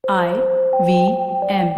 IVM.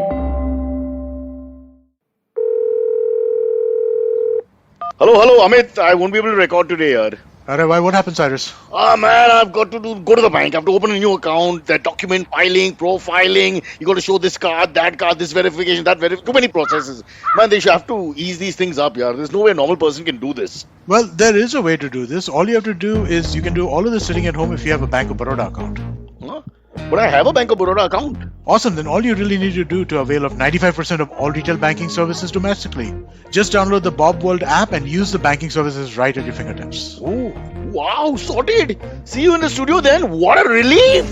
Hello, Amit. I won't be able to record today, yaar. Alright, why? What happened, Cyrus? Ah, man, I've got to go to the bank. I have to open a new account. That document filing, profiling. You got to show this card, that card, this verification, that too many processes. Man, they should have to ease these things up, yaar. There's no way a normal person can do this. Well, there is a way to do this. All you have to do is you can do all of this sitting at home if you have a Bank of Baroda account. Huh? But I have a Bank of Baroda account. Awesome, then all you really need to do to avail of 95% of all retail banking services domestically. Just download the Bob World app and use the banking services right at your fingertips. Oh, wow, sorted. See you in the studio then. What a relief.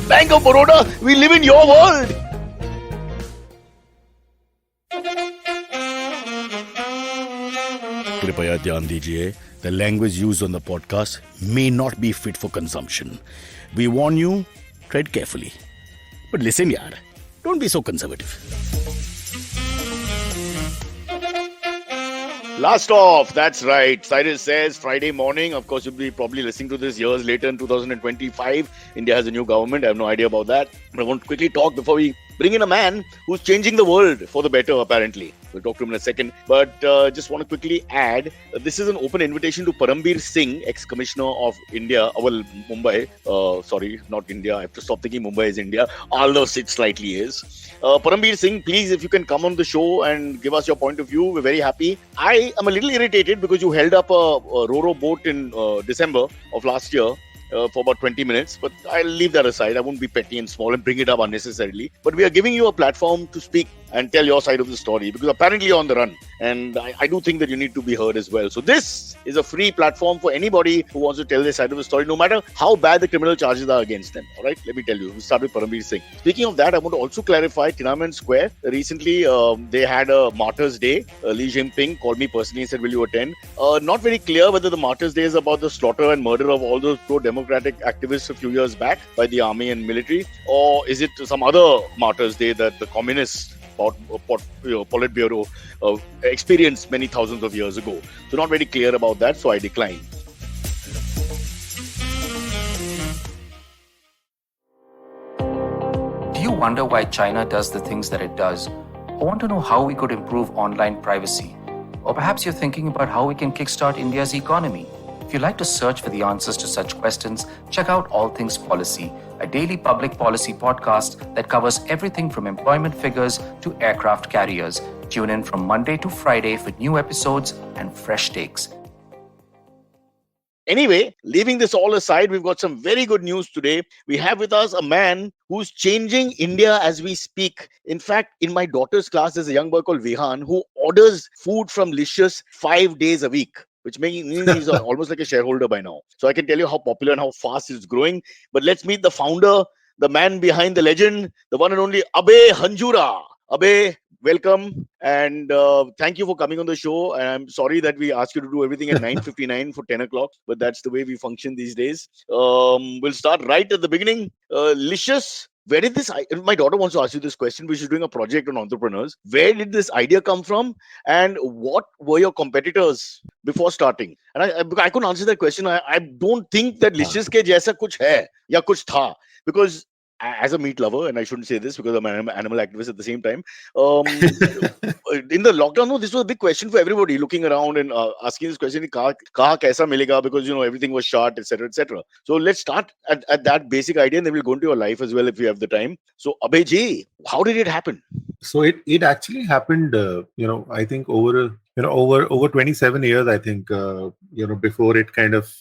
Bank of Baroda, we live in your world. कृपया ध्यान दीजिए, the language used on the podcast may not be fit for consumption. We warn you, tread carefully. But listen, yaar, don't be so conservative. Last off, that's right. Cyrus says Friday morning. Of course, you'll be probably listening to this years later in 2025. India has a new government. I have no idea about that. But I want to quickly talk before we bring in a man who's changing the world for the better, apparently. We'll talk to him in a second. But just want to quickly add, this is an open invitation to Parambir Singh, ex-commissioner of India, well, Mumbai. Sorry, not India. I have to stop thinking Mumbai is India, although it slightly is. Parambir Singh, please, if you can come on the show and give us your point of view, we're very happy. I am a little irritated because you held up a Ro-Ro boat in December of last year. For about 20 minutes, but I'll leave that aside. I won't be petty and small and bring it up unnecessarily. But we are giving you a platform to speak and tell your side of the story because apparently you're on the run. And I do think that you need to be heard as well. So this is a free platform for anybody who wants to tell their side of the story, no matter how bad the criminal charges are against them. All right, let me tell you. We'll start with Parambir Singh. Speaking of that, I want to also clarify Tiananmen Square. Recently, they had a Martyrs' Day. Li Jinping called me personally and said, will you attend? Not very clear whether the Martyrs' Day is about the slaughter and murder of all those pro-democratic activists a few years back by the army and military, or is it some other Martyrs' Day that the communists Politburo experienced many thousands of years ago. So not very clear about that, so I decline. Do you wonder why China does the things that it does? Or want to know how we could improve online privacy? Or perhaps you're thinking about how we can kickstart India's economy? If you'd like to search for the answers to such questions, check out All Things Policy, a daily public policy podcast that covers everything from employment figures to aircraft carriers. Tune in from Monday to Friday for new episodes and fresh takes. Anyway, leaving this all aside, we've got some very good news today. We have with us a man who's changing India as we speak. In fact, in my daughter's class, there's a young boy called Vihan who orders food from Licious 5 days a week, which means he's almost like a shareholder by now. So I can tell you how popular and how fast it's growing. But let's meet the founder, the man behind the legend, the one and only Abhay Hanjura. Abhay, welcome, and thank you for coming on the show. And I'm sorry that we asked you to do everything at 9:59 for 10 o'clock, but that's the way we function these days. We'll start right at the beginning. Licious, where did this? My daughter wants to ask you this question. She's doing a project on entrepreneurs. Where did this idea come from, and what were your competitors before starting? And I couldn't answer that question. I don't think that Licious ke jaisa kuch hai ya kuch tha, because as a meat lover, and I shouldn't say this because I'm an animal activist at the same time, in the lockdown, no, this was a big question for everybody looking around and asking this question, kaha kaisa milega, because, everything was short, etc., etc. So let's start at that basic idea, and then we'll go into your life as well if we have the time. So Abhay ji, how did it happen? So it actually happened, I think over 27 years, I think, before it kind of,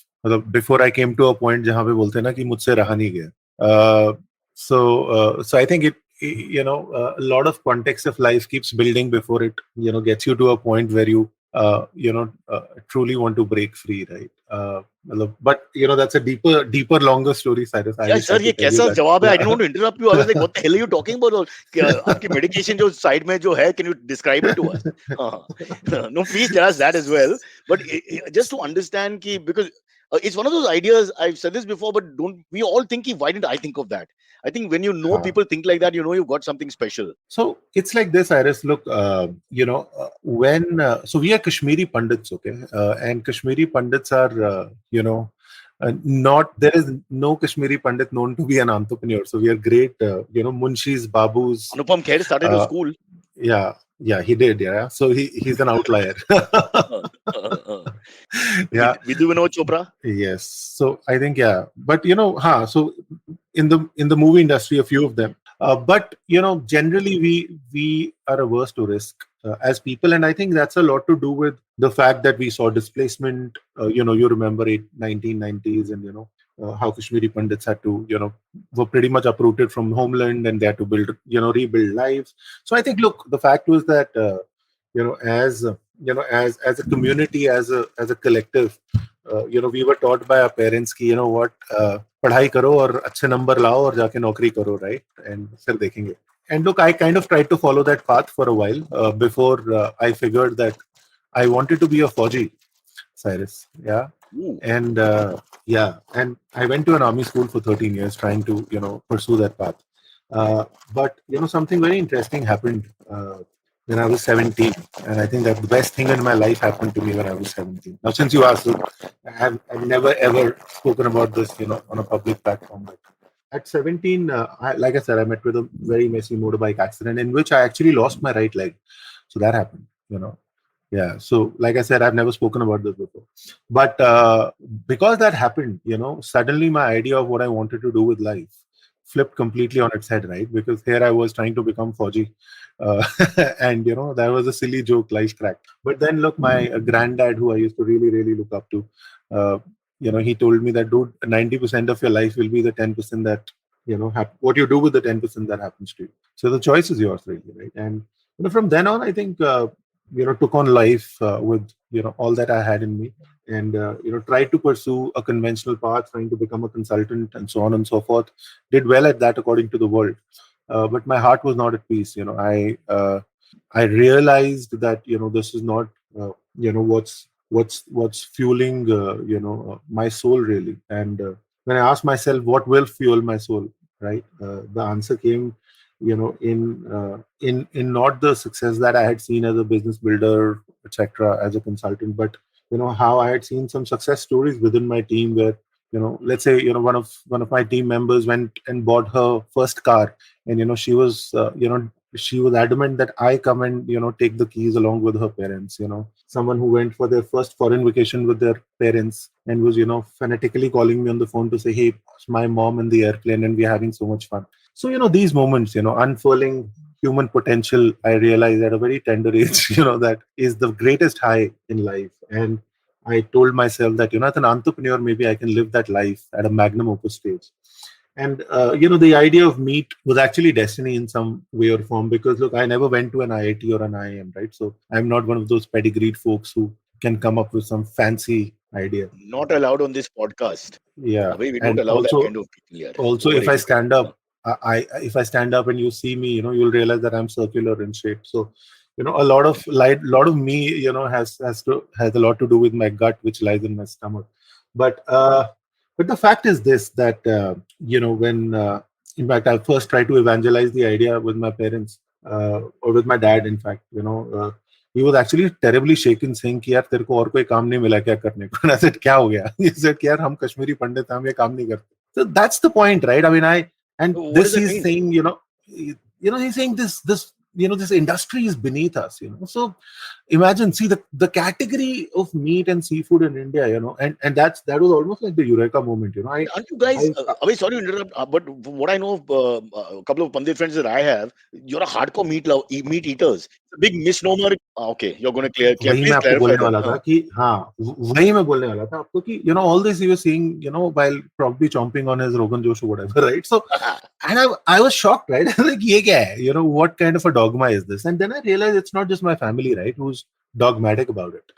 before I came to a point jahan pe bolte na ki mujhse raha nahi gaya. So I think a lot of context of life keeps building before it, gets you to a point where you, truly want to break free, right? But, that's a deeper, longer story, Cyrus. Yeah, sir, ये कैसा जवाब है? I didn't want to interrupt you. I was like, what the hell are you talking about? आपकी medication जो side में जो है, can you describe it to us? No, please tell us that as well. But just to understand, because it's one of those ideas, I've said this before, but we all think, why didn't I think of that? I think when people think like that, you've got something special. So it's like this, Iris. Look, when so we are Kashmiri Pandits, okay, and Kashmiri Pandits are, Not there is no Kashmiri Pandit known to be an entrepreneur. So we are great, Munshis, Babus. Anupam Kher started a school. Yeah, he did. Yeah, so he's an outlier. Yeah, Vidhu Vinod Chopra. Yes. So I think but so in the movie industry, a few of them. But generally we are averse to risk as people, and I think that's a lot to do with the fact that we saw displacement. You remember 1990s, and how Kashmiri Pandits had to were pretty much uprooted from homeland, and they had to rebuild lives. So I think, look, the fact was that as as a community, as a collective, we were taught by our parents ki what, पढ़ाई करो और अच्छे number लाओ और जाके नौकरी करो, right? And फिर देखेंगे. And look, I kind of tried to follow that path for a while before I figured that I wanted to be a Fauji, Cyrus. Yeah. Ooh. And and I went to an army school for 13 years trying to pursue that path. But something very interesting happened when I was 17, and I think that the best thing in my life happened to me when I was 17. Now, since you asked, I've never ever spoken about this, on a public platform. But at 17, like I said, I met with a very messy motorbike accident in which I actually lost my right leg. So that happened, Yeah. So, like I said, I've never spoken about this before. But because that happened, suddenly my idea of what I wanted to do with life flipped completely on its head, right? Because here I was trying to become Fauji. And that was a silly joke, life cracked. But then look, my granddad, who I used to really, really look up to, he told me that, dude, 90% of your life will be the 10% that, what you do with the 10% that happens to you. So the choice is yours, really, right? And from then on, I think, took on life with, all that I had in me, and, tried to pursue a conventional path, trying to become a consultant and so on and so forth. Did well at that according to the world. But my heart was not at peace. I realized that this is not what's fueling my soul, really. And when I asked myself what will fuel my soul, right, the answer came in not the success that I had seen as a business builder, etc., as a consultant, but how I had seen some success stories within my team where let's say one of my team members went and bought her first car, and she was she was adamant that I come and take the keys along with her parents. Someone who went for their first foreign vacation with their parents and was fanatically calling me on the phone to say, hey, it's my mom in the airplane and we're having so much fun. So these moments, unfurling human potential, I realized at a very tender age, that is the greatest high in life. And I told myself that, as an entrepreneur, maybe I can live that life at a magnum opus stage. And, the idea of Meet was actually destiny in some way or form, because, look, I never went to an IIT or an IIM, right? So I'm not one of those pedigreed folks who can come up with some fancy idea. Not allowed on this podcast. Yeah. We don't allow that kind of people here. Also, if I stand up, if I stand up and you see me, you'll realize that I'm circular in shape. So, a lot of me, has a lot to do with my gut, which lies in my stomach. But the fact is this, that when in fact I first tried to evangelize the idea with my parents or with my dad, in fact, he was actually terribly shaken, saying कि यार तेरे को और कोई काम नहीं मिला क्या करने को? And I said क्या हो गया? He said कि यार हम कश्मीरी पंडित हम ये काम नहीं करते. So that's the point, right? I mean, this is saying, he's saying this this industry is beneath us, So imagine, see the category of meat and seafood in India, and that was almost like the Eureka moment, Aren't you guys? Sorry to interrupt, but what I know of a couple of Pandit friends that I have, you're a hardcore meat eaters. It's a big misnomer. Okay, you're going to clear. वही मैं आपको बोलने वाला था कि वही मैं बोलने वाला था आपको कि all this he was seeing while probably chomping on his Rogan Josh or whatever, right? So and I was shocked, right? Like ये क्या है? What kind of a dogma is this? And then I realized it's not just my family, right, who's dogmatic about it.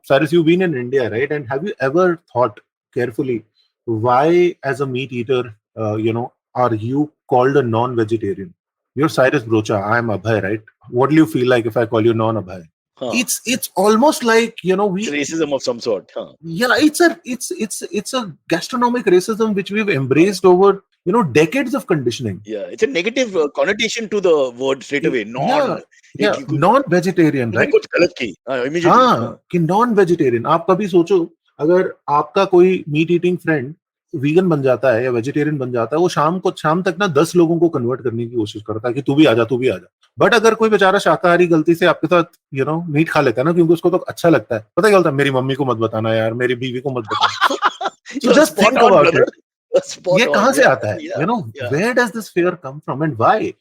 Cyrus, you've been in India, right? And have you ever thought carefully why, as a meat eater, are you called a non-vegetarian? You're Cyrus Brocha. I'm Abhay, right? What do you feel like if I call you non-Abhay? Huh. It's almost like it's racism of some sort. Huh? Yeah, it's a gastronomic racism which we've embraced over decades of conditioning. Yeah, it's a negative connotation to the word straight away. Non-vegetarian, right? कुछ गलत की immediately. कि non-vegetarian. आप कभी सोचो अगर आपका कोई मीट ईटिंग फ्रेंड वीगन बन जाता है या वेजिटेरियन बन जाता है, वो शाम तक ना 10 लोगों को कन्वर्ट करने की कोशिश करता है कि तू भी आ जा। बट अगर कोई बेचारा शाकाहारी गलती से आपके साथ मीट खा लेता है ना, क्योंकि उसको तो अच्छा लगता है, पता क्या बोलता है, मेरी मम्मी को मत बताना यार, मेरी बीवी को मत बताना। So You're just spot think on, about brother. it. You're spot ये on. कहाँ से Yeah, आता है? yeah, yeah. Where does this fear come from and why?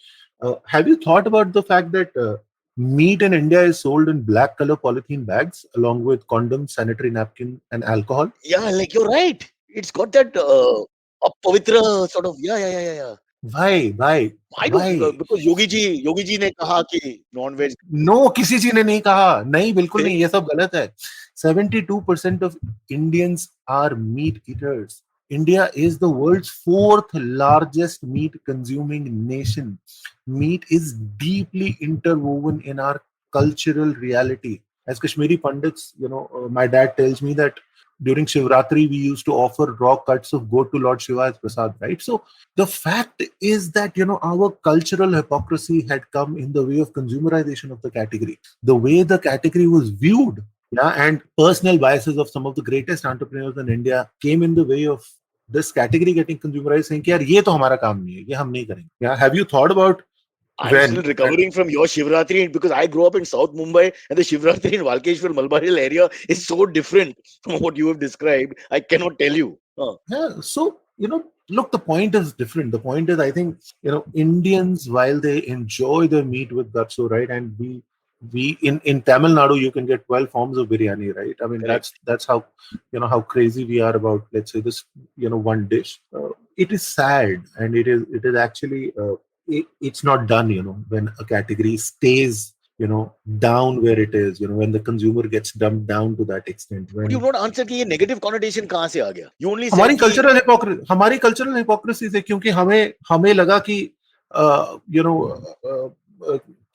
Have you thought about the fact that meat in India is sold in black color polythene bags along with condoms, sanitary napkin, and alcohol? Yeah, like you're right. It's got that a pavitra sort of. Yeah. Why? Why? I don't Why? because Yogi ji ने कहा कि non-veg. No, किसी जी ने नहीं कहा, नहीं, बिल्कुल नहीं, ये सब गलत है. 72% of Indians are meat eaters. India is the world's fourth largest meat consuming nation. Meat is deeply interwoven in our cultural reality. As Kashmiri Pandits, my dad tells me that during Shivratri, we used to offer raw cuts of goat to Lord Shiva as prasad, right? So the fact is that our cultural hypocrisy had come in the way of consumerization of the category, the way the category was viewed, yeah, and personal biases of some of the greatest entrepreneurs in India came in the way of this category getting consumerized, saying कि यार ये तो हमारा काम नहीं है, ये हम नहीं करेंगे. Yeah, have you thought about I'm when still recovering from your Shivratri because I grew up in South Mumbai and the Shivratri in Walkeshwar Malabar Hill area is so different from what you have described. I cannot tell you. Yeah, so look, the point is different. The point is, I think Indians, while they enjoy their meat with gatso, right, and we in Tamil Nadu you can get 12 forms of biryani, right? I mean Correct. that's how how crazy we are about, let's say, this one dish. It is sad, and it is actually it's not done. When a category stays down where it is, when the consumer gets dumped down to that extent. But you've not answered कि ये negative connotation कहाँ से आ गया? You only said हमारी कि हमारी cultural hypocrisy से, क्योंकि हमें लगा कि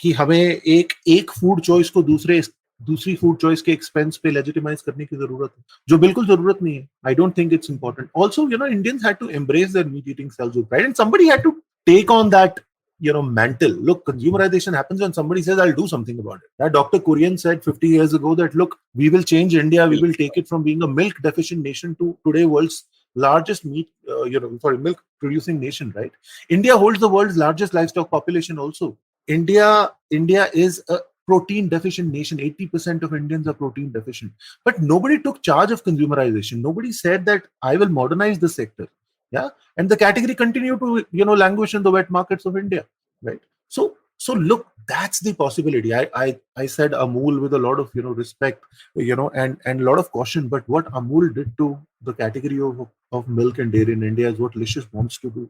कि हमें एक फूड चॉइस को दूसरी फूड चॉइस के एक्सपेंस पे लेजिटिमाइज करने की जरूरत है, जो बिल्कुल जरूरत नहीं है. I don't think it's important. Also Indians had to embrace their meat eating self with pride, and somebody had to take on that mantle. Look, consumerization happens when somebody says, I'll do something about it. That Dr. Kurian said 50 years ago that, look, we will change India. We will take it from being a milk deficient nation to today world's largest milk producing nation, right? India holds the world's largest livestock population also. India is a protein deficient nation. 80% of Indians are protein deficient. But nobody took charge of consumerization. Nobody said that I will modernize the sector. Yeah, and the category continue to languish in the wet markets of India, right? So look, that's the possibility. I said Amul with a lot of respect, and a lot of caution. But what Amul did to the category of milk and dairy in India is what Licious wants to do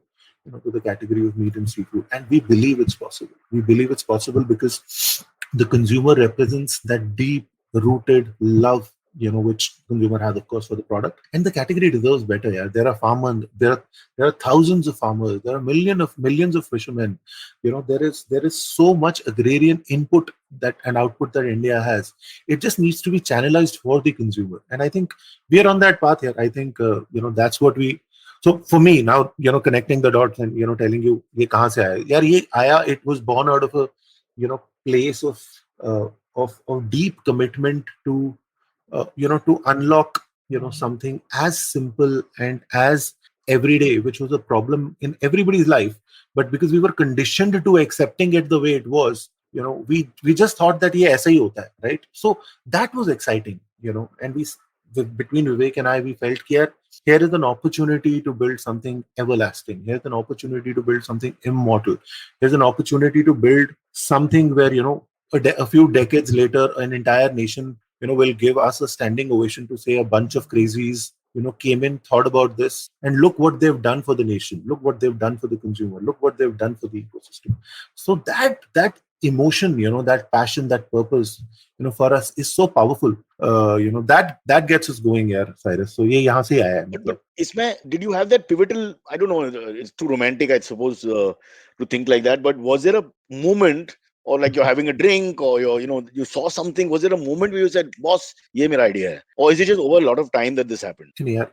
to the category of meat and seafood. And we believe it's possible. We believe it's possible because the consumer represents that deep rooted love which consumer has, of course, for the product, and the category deserves better. Yeah, there are farmers, there are thousands of farmers, there are millions of fishermen. There is so much agrarian input and output that India has. It just needs to be channelized for the consumer, and I think we are on that path here. I think that's what we. So for me now, connecting the dots and telling you ये कहाँ से आया? यार ये आया. It was born out of a place of deep commitment to to unlock something as simple and as everyday, which was a problem in everybody's life, but because we were conditioned to accepting it the way it was, we just thought that ये ऐसा ही होता है, right? So that was exciting, and between Vivek and I, we felt here is an opportunity to build something everlasting. Here's an opportunity to build something immortal. Here's an opportunity to build something where a few decades later, an entire nation will give us a standing ovation to say a bunch of crazies came in, thought about this, and look what they've done for the nation. Look what they've done for the consumer. Look what they've done for the ecosystem. So that emotion, that passion, that purpose, for us is so powerful. That gets us going here, Cyrus. So ये यहाँ से आया है. But इसमें, did you have that pivotal? I don't know. It's too romantic, I suppose, to think like that. But was there a moment? Or like you're having a drink, or you saw something. Was there a moment where you said, "Boss, ये मेरा idea है," or is it just over a lot of time that this happened? नहीं यार,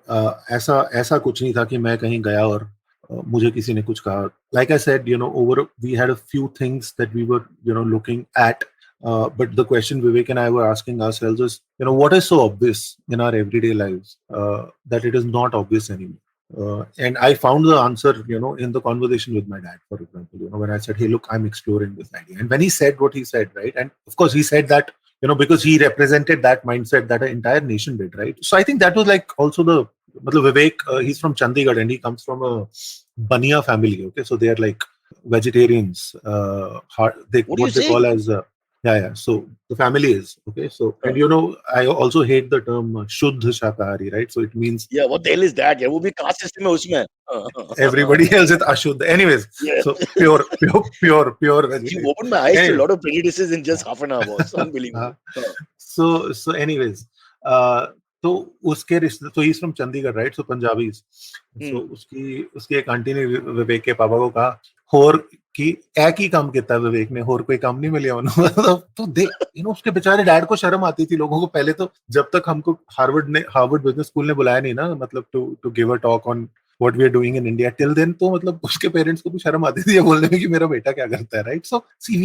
ऐसा कुछ नहीं था कि मैं कहीं गया और मुझे किसी ने कुछ कहा. Like I said, we had a few things that we were looking at But the question Vivek and I were asking ourselves is, what is so obvious in our everyday lives that it is not obvious anymore? And I found the answer, in the conversation with my dad, for example, when I said, hey, look, I'm exploring this idea. And when he said what he said, right? And of course, he said that, because he represented that mindset that an entire nation did, right? So I think that was like also Vivek, he's from Chandigarh and he comes from a Bania family. Okay. So they are like vegetarians, What do you what they say? call as, yeah. So the family is, okay. So, and I also hate the term Shuddha Shakahari, right? So it means Yeah, what the hell is that? Yeah, वो भी caste system है उसमें. everybody else is Ashuddha. Anyways, Yeah. so pure You vegetarian. opened my eyes to a Anyway. lot of prejudices in just half an hour, boss. Unbelievable. So anyways, तो उसके रिश्ते, तो he's from Chandigarh, right? So Punjabis. So उसकी एक aunty ने विवेक के पापा को कहा, होर की एक ही काम किया था विवेक ने, होर कोई काम नहीं मिला उन्होंने. तो उसके बेचारे डैड को शर्म आती थी लोगों को पहले, तो जब तक हमको हार्वर्ड बिजनेस स्कूल ने बुलाया नहीं ना, मतलब to give a talk on what we are doing in India till then, तो मतलब उसके पेरेंट्स को भी शर्म आती थी ये बोलने में कि मेरा बेटा क्या करता है, right? So see,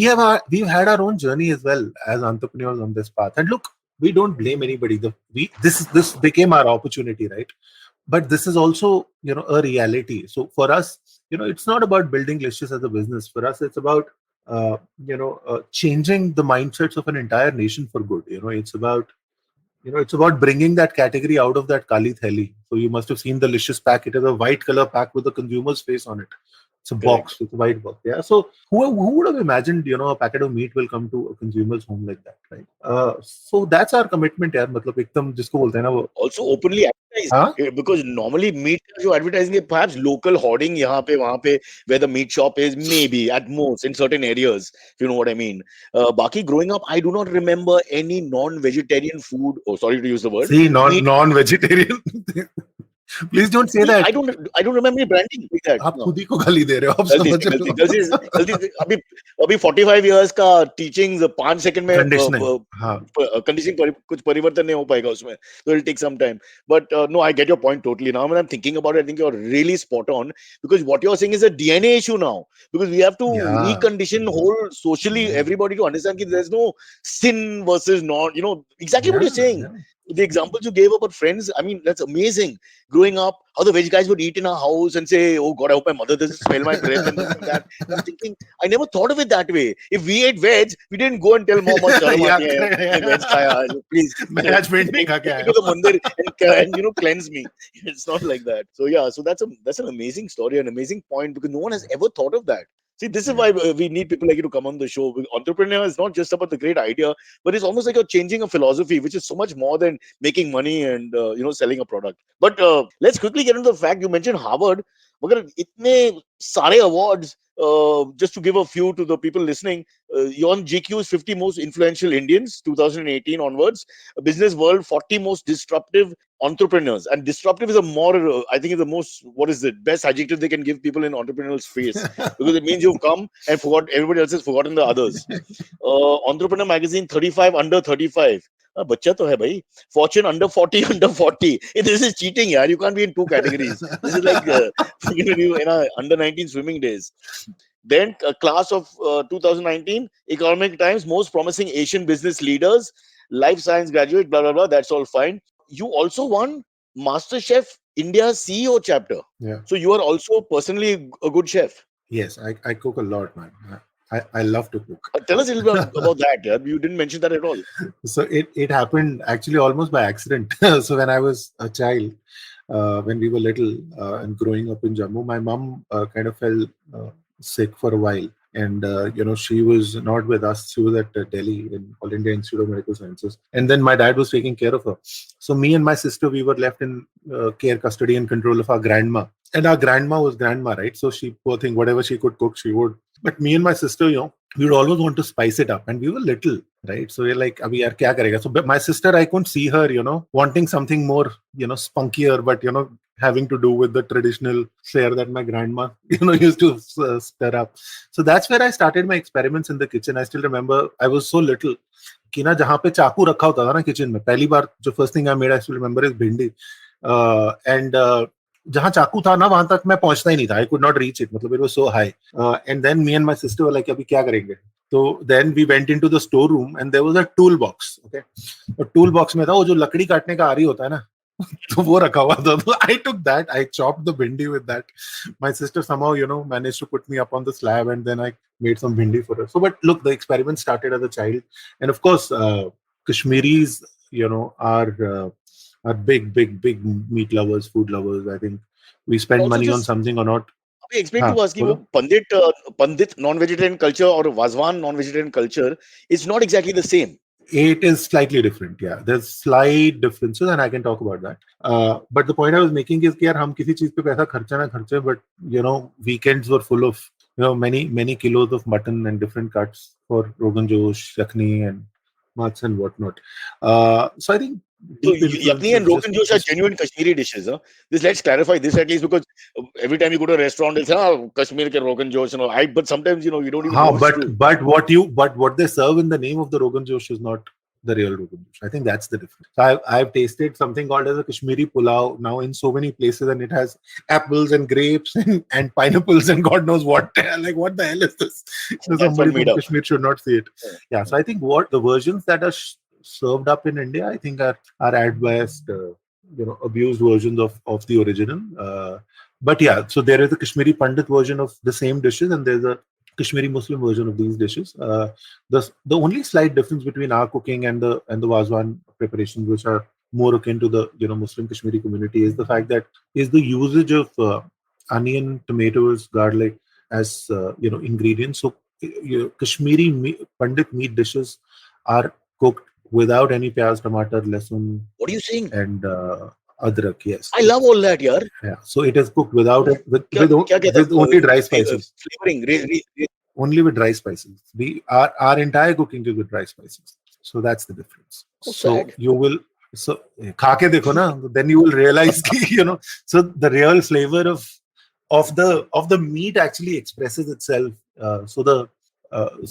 we've had our own journey as well as entrepreneurs on this path, and look, we don't blame anybody. This became our opportunity, right? But this is also a reality. So for us, it's not about building Licious as a business. For us, it's about changing the mindsets of an entire nation for good. It's about bringing that category out of that Kali Theli. So you must have seen the Licious pack. It is a white color pack with the consumer's face on it. It's a box. It's a white box. Yeah. So who would have imagined, a packet of meat will come to a consumer's home like that, right? So that's our commitment. यार, मतलब एकदम जिसको बोलते हैं ना वो. Also openly advertised, because normally meat जो advertising है, perhaps local hoarding यहाँ पे वहाँ पे where the meat shop is, maybe at most in certain areas, if you know what I mean. बाकी growing up, I do not remember any non-vegetarian food. Oh, sorry to use the word. See, non-vegetarian. Please don't say that. I don't remember any branding like that. आप खुद ही को गाली दे रहे हो. आप समझ रहे हो. गलती अभी 45 years का teachings 5 second में conditioning कुछ परिवर्तन नहीं हो पाएगा उसमें. So it'll take some time. But no, I get your point totally. Now when I'm thinking about it, I think you're really spot on, because what you're saying is a DNA issue now, because we have to recondition whole socially everybody to understand that there's no sin versus not, exactly what you're saying. The examples you gave about friends, I mean, that's amazing. Growing up, how the veg guys would eat in our house and say, oh God, I hope my mother doesn't smell my breath and this and that. I'm thinking, I never thought of it that way. If we ate veg, we didn't go and tell mom, please, and cleanse me. It's not like that. So yeah, so that's an amazing story, an amazing point, because no one has ever thought of that. See, this is why we need people like you to come on the show. Entrepreneur is not just about the great idea, but it's almost like you're changing a philosophy, which is so much more than making money and selling a product. But let's quickly get into the fact you mentioned Harvard. Magar itne sare awards. Just to give a few to the people listening, you're on GQ's 50 most influential Indians 2018 onwards. Business World 40 most disruptive entrepreneurs, and disruptive is I think is the most, best adjective they can give people in entrepreneurial space, because it means you've come and everybody else has forgotten the others. Entrepreneur Magazine 35 under 35. बच्चा तो है भाई. Fortune under 40 under 40. This is cheating, yaar. You can't be in two categories. This is like under 19 swimming days. Then class of 2019, Economic Times most promising Asian business leaders, life science graduate, blah blah blah. That's all fine. You also won MasterChef India's CEO chapter. Yeah. So you are also personally a good chef. Yes, I cook a lot, man. I love to cook. Tell us a little bit about that. Yeah? You didn't mention that at all. So it happened actually almost by accident. So when I was a child, when we were little and growing up in Jammu, my mom kind of fell sick for a while. And, she was not with us. She was at Delhi in All India Institute of Medical Sciences. And then my dad was taking care of her. So me and my sister, we were left in care, custody and control of our grandma. And our grandma was grandma, right? So she, poor thing, whatever she could cook, she would. But me and my sister, we would always want to spice it up. And we were little, right? So we're like, abhi yaar, kya karega? So my sister, I couldn't see her, wanting something more, spunkier, but, having to do with the traditional fare that my grandma, used to stir up. So that's where I started my experiments in the kitchen. I still remember I was so little कि ना जहाँ पे चाकू रखा होता था ना kitchen में, पहली बार जो first thing I made, I still remember, is भिंडी. And जहाँ चाकू था ना वहां तक मैं पहुंचता ही नहीं था. I could not reach it. मतलब it was so high. And then me and my sister were like, अभी क्या करेंगे? So then we went into the storeroom and there was a toolbox. Okay, तो toolbox में था वो जो लकड़ी काटने का आरी होता है ना, तो वो रखा हुआ था. So I took that, I chopped the bhindi with that. My sister somehow, managed to put me up on the slab, and then I made some bhindi for her. So, but look, the experiment started as a child, and of course, Kashmiris, are big meat lovers, food lovers. I think we spend Also money on just- something or not. Explain हाँ, to us कि बोलो. वो Pandit non-vegetarian culture और Vazwan non-vegetarian culture is not exactly the same. It is slightly different, yeah. There's slight differences, and I can talk about that. But the point I was making is कि यार हम किसी चीज पे पैसा खर्चा ना खर्चे, but weekends were full of many kilos of mutton and different cuts for Rogan Josh, Yakni, and Mats and whatnot. So I think So deep influence Yakni is and Rogan Josh are just- genuine Kashmiri dishes. Huh? Let's clarify this at least, because every time you go to a restaurant, it's Kashmir ke Rogan Josh. But sometimes you don't even know it's true. but what they serve in the name of the Rogan Josh is not the real Rogan Josh. I think that's the difference. So I've tasted something called as a Kashmiri pulao now in so many places, and it has apples and grapes and pineapples and God knows what. Like, what the hell is this? So somebody made from up. Kashmir should not see it. Yeah. So I think what the versions that are served up in India, I think are ad biased, abused versions of the original. But yeah, so there is a Kashmiri Pandit version of the same dishes, and there's a Kashmiri Muslim version of these dishes. The only slight difference between our cooking and the Wazwan preparations, which are more akin to the Muslim Kashmiri community, is the fact that is the usage of onion, tomatoes, garlic as ingredients. So Kashmiri Pandit meat dishes are cooked without any pyaz, tomato, lasun. What are you saying? And adrak, yes. I love all that, yaar. Yeah. So it is cooked without it with with only dry spices. Flavoring. Only with dry spices. Our entire cooking is with dry spices. So that's the difference. So sad. you will खा के देखो ना, then you will realize so the real flavor of the meat actually expresses itself. So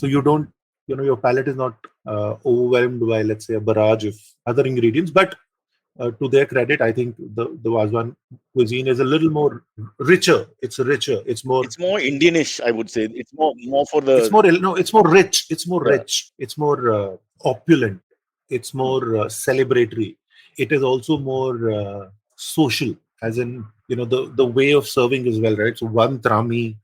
you don't your palate is not overwhelmed by, let's say, a barrage of other ingredients. But to their credit, I think the Wazwan cuisine is a little more richer. It's richer. It's more Indianish, I would say. It's more for the. It's more It's more rich. It's more rich. It's more opulent. It's more celebratory. It is also more social, as in the way of serving as well, right? So one trami,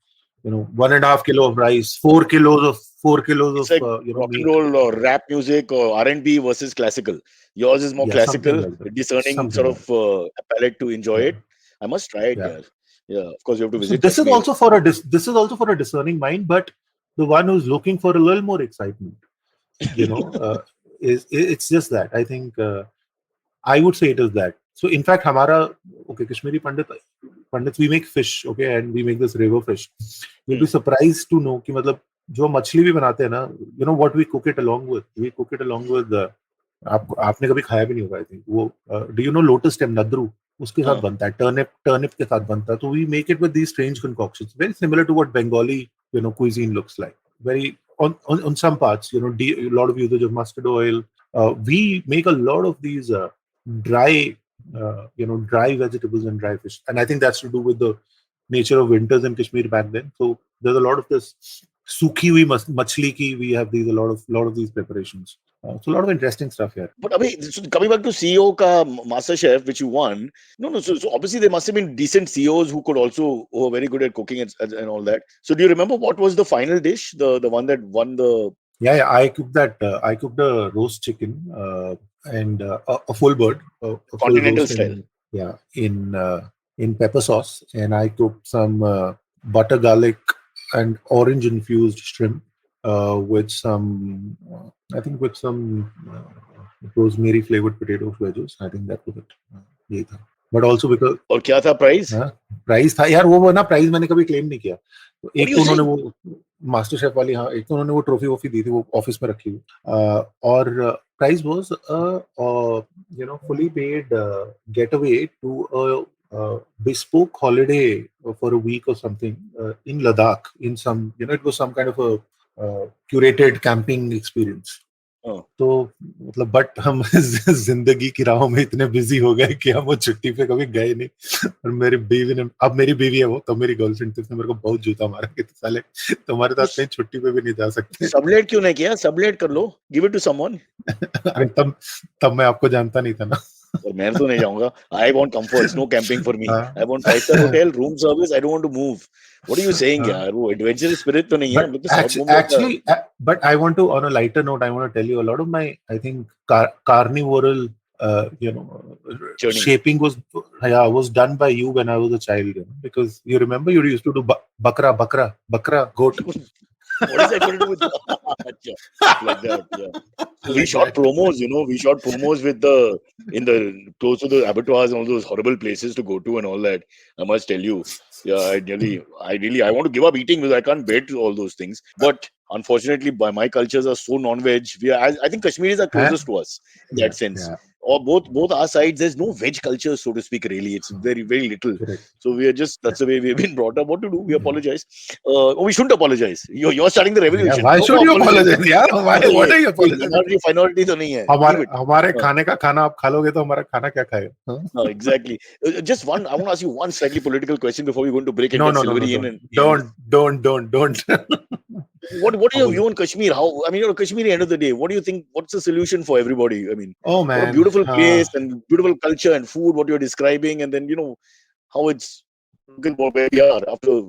1.5 kilo of rice, 4 kilos of It's like rock and roll or rap music or R&B versus classical. Yours is more classical, like discerning something sort like of a palate to enjoy it. I must try it. Yeah. Of course, you have to visit. So this is also for a discerning mind, but the one who's looking for a little more excitement, it's just that. I think I would say it is that. So in fact, Kashmiri Pandits, we make fish, okay, and we make this river fish. You'll be surprised to know कि मतलब जो मछली भी बनाते हैं ना, what we cook it along with. We cook it along with आपने कभी खाया भी नहीं होगा, I think. वो do you know lotus stem nadru? उसके साथ बनता है, turnip के साथ बनता है. So we make it with these strange concoctions, very similar to what Bengali cuisine looks like. Very on some parts, a lot of usage of mustard oil. We make a lot of these dry vegetables and dry fish, and I think that's to do with the nature of winters in Kashmir back then. So there's a lot of this sukhi hui machli ki. We have a lot of these preparations. So a lot of interesting stuff here. But so coming back to CEO ka MasterChef, which you won, so obviously there must have been decent CEOs who were very good at cooking and all that. So do you remember what was the final dish, the one that won the? Yeah, I cooked that. I cooked a roast chicken and a full bird, a Continental full roast style. In pepper sauce, and I cooked some butter garlic and orange infused shrimp with some rosemary flavored potato wedges. I think that was it. But also because और क्या था price? Price था यार, वो ना price मैंने कभी claim नहीं किया. तो एक तो उन्होंने वो मास्टर शेफ वाली, एक तो उन्होंने वो ट्रॉफी वॉफी दी थी, वो ऑफिस में रखी हुई. और price was fully paid getaway to a bespoke holiday for a week or something in Ladakh, in some it was some kind of a curated camping experience. हाँ. तो मतलब बट हम जिंदगी की राहों में इतने बिजी हो गए कि हम वो छुट्टी पे कभी गए नहीं। और मेरी बीवी ने, अब मेरी बीवी है वो, तो मेरी गर्लफ्रेंड थी, उसने मेरे को बहुत जूता मारा कि साले तुम्हारे साथ कहीं छुट्टी पे भी नहीं जा सकते। सबलेट क्यों नहीं किया? सबलेट कर लो, गिव इट टू समवन. अरे तब मैं आपको जानता नहीं था ना। और मैं तो नहीं जाऊंगा. I want comforts, no camping for me. हाँ, I want 5 star hotel, room service. I don't want to move. What are you saying हाँ. यार? वो एडवेंचर स्पिरिट तो नहीं है. हम But लोग तो साउथ बॉम्बे का but I want to, on a lighter note, I want to tell you a lot of my, I think, carnivoral, you know, journey. shaping was done by you when I was a child. You know, because you remember you used to do bakra, goat. What is that going to do with like that? Yeah. We shot promos, we shot promos with close to the abattoirs and all those horrible places to go to and all that. I must tell you. Yeah, I want to give up eating because I can't bear to all those things. But unfortunately, by my cultures are so non-veg. I think Kashmiris are Huh? closest to us in that sense. Yeah. Or both our sides, there's no veg culture, so to speak. Really, it's very very little. Correct. So that's the way we've been brought up. What to do? We apologize. We shouldn't apologize. You're starting the revolution. Yeah, why No should you apologies. apologize? Yeah, what are you apologizing? Minority तो नहीं है. हमारे Leave it. हमारे खाने का खाना आप खा लोगे तो हमारा खाना क्या खाएगा? Exactly. Just one. I want to ask you one slightly political question before we go into break and No, get no, no, Silvery no, in. And don't. What is your view on Kashmir? You're a Kashmiri end of the day. What do you think? What's the solution for everybody? I mean, Oh what a man, beautiful place and beautiful culture and food. What you're describing, and then how it's looking for where we are after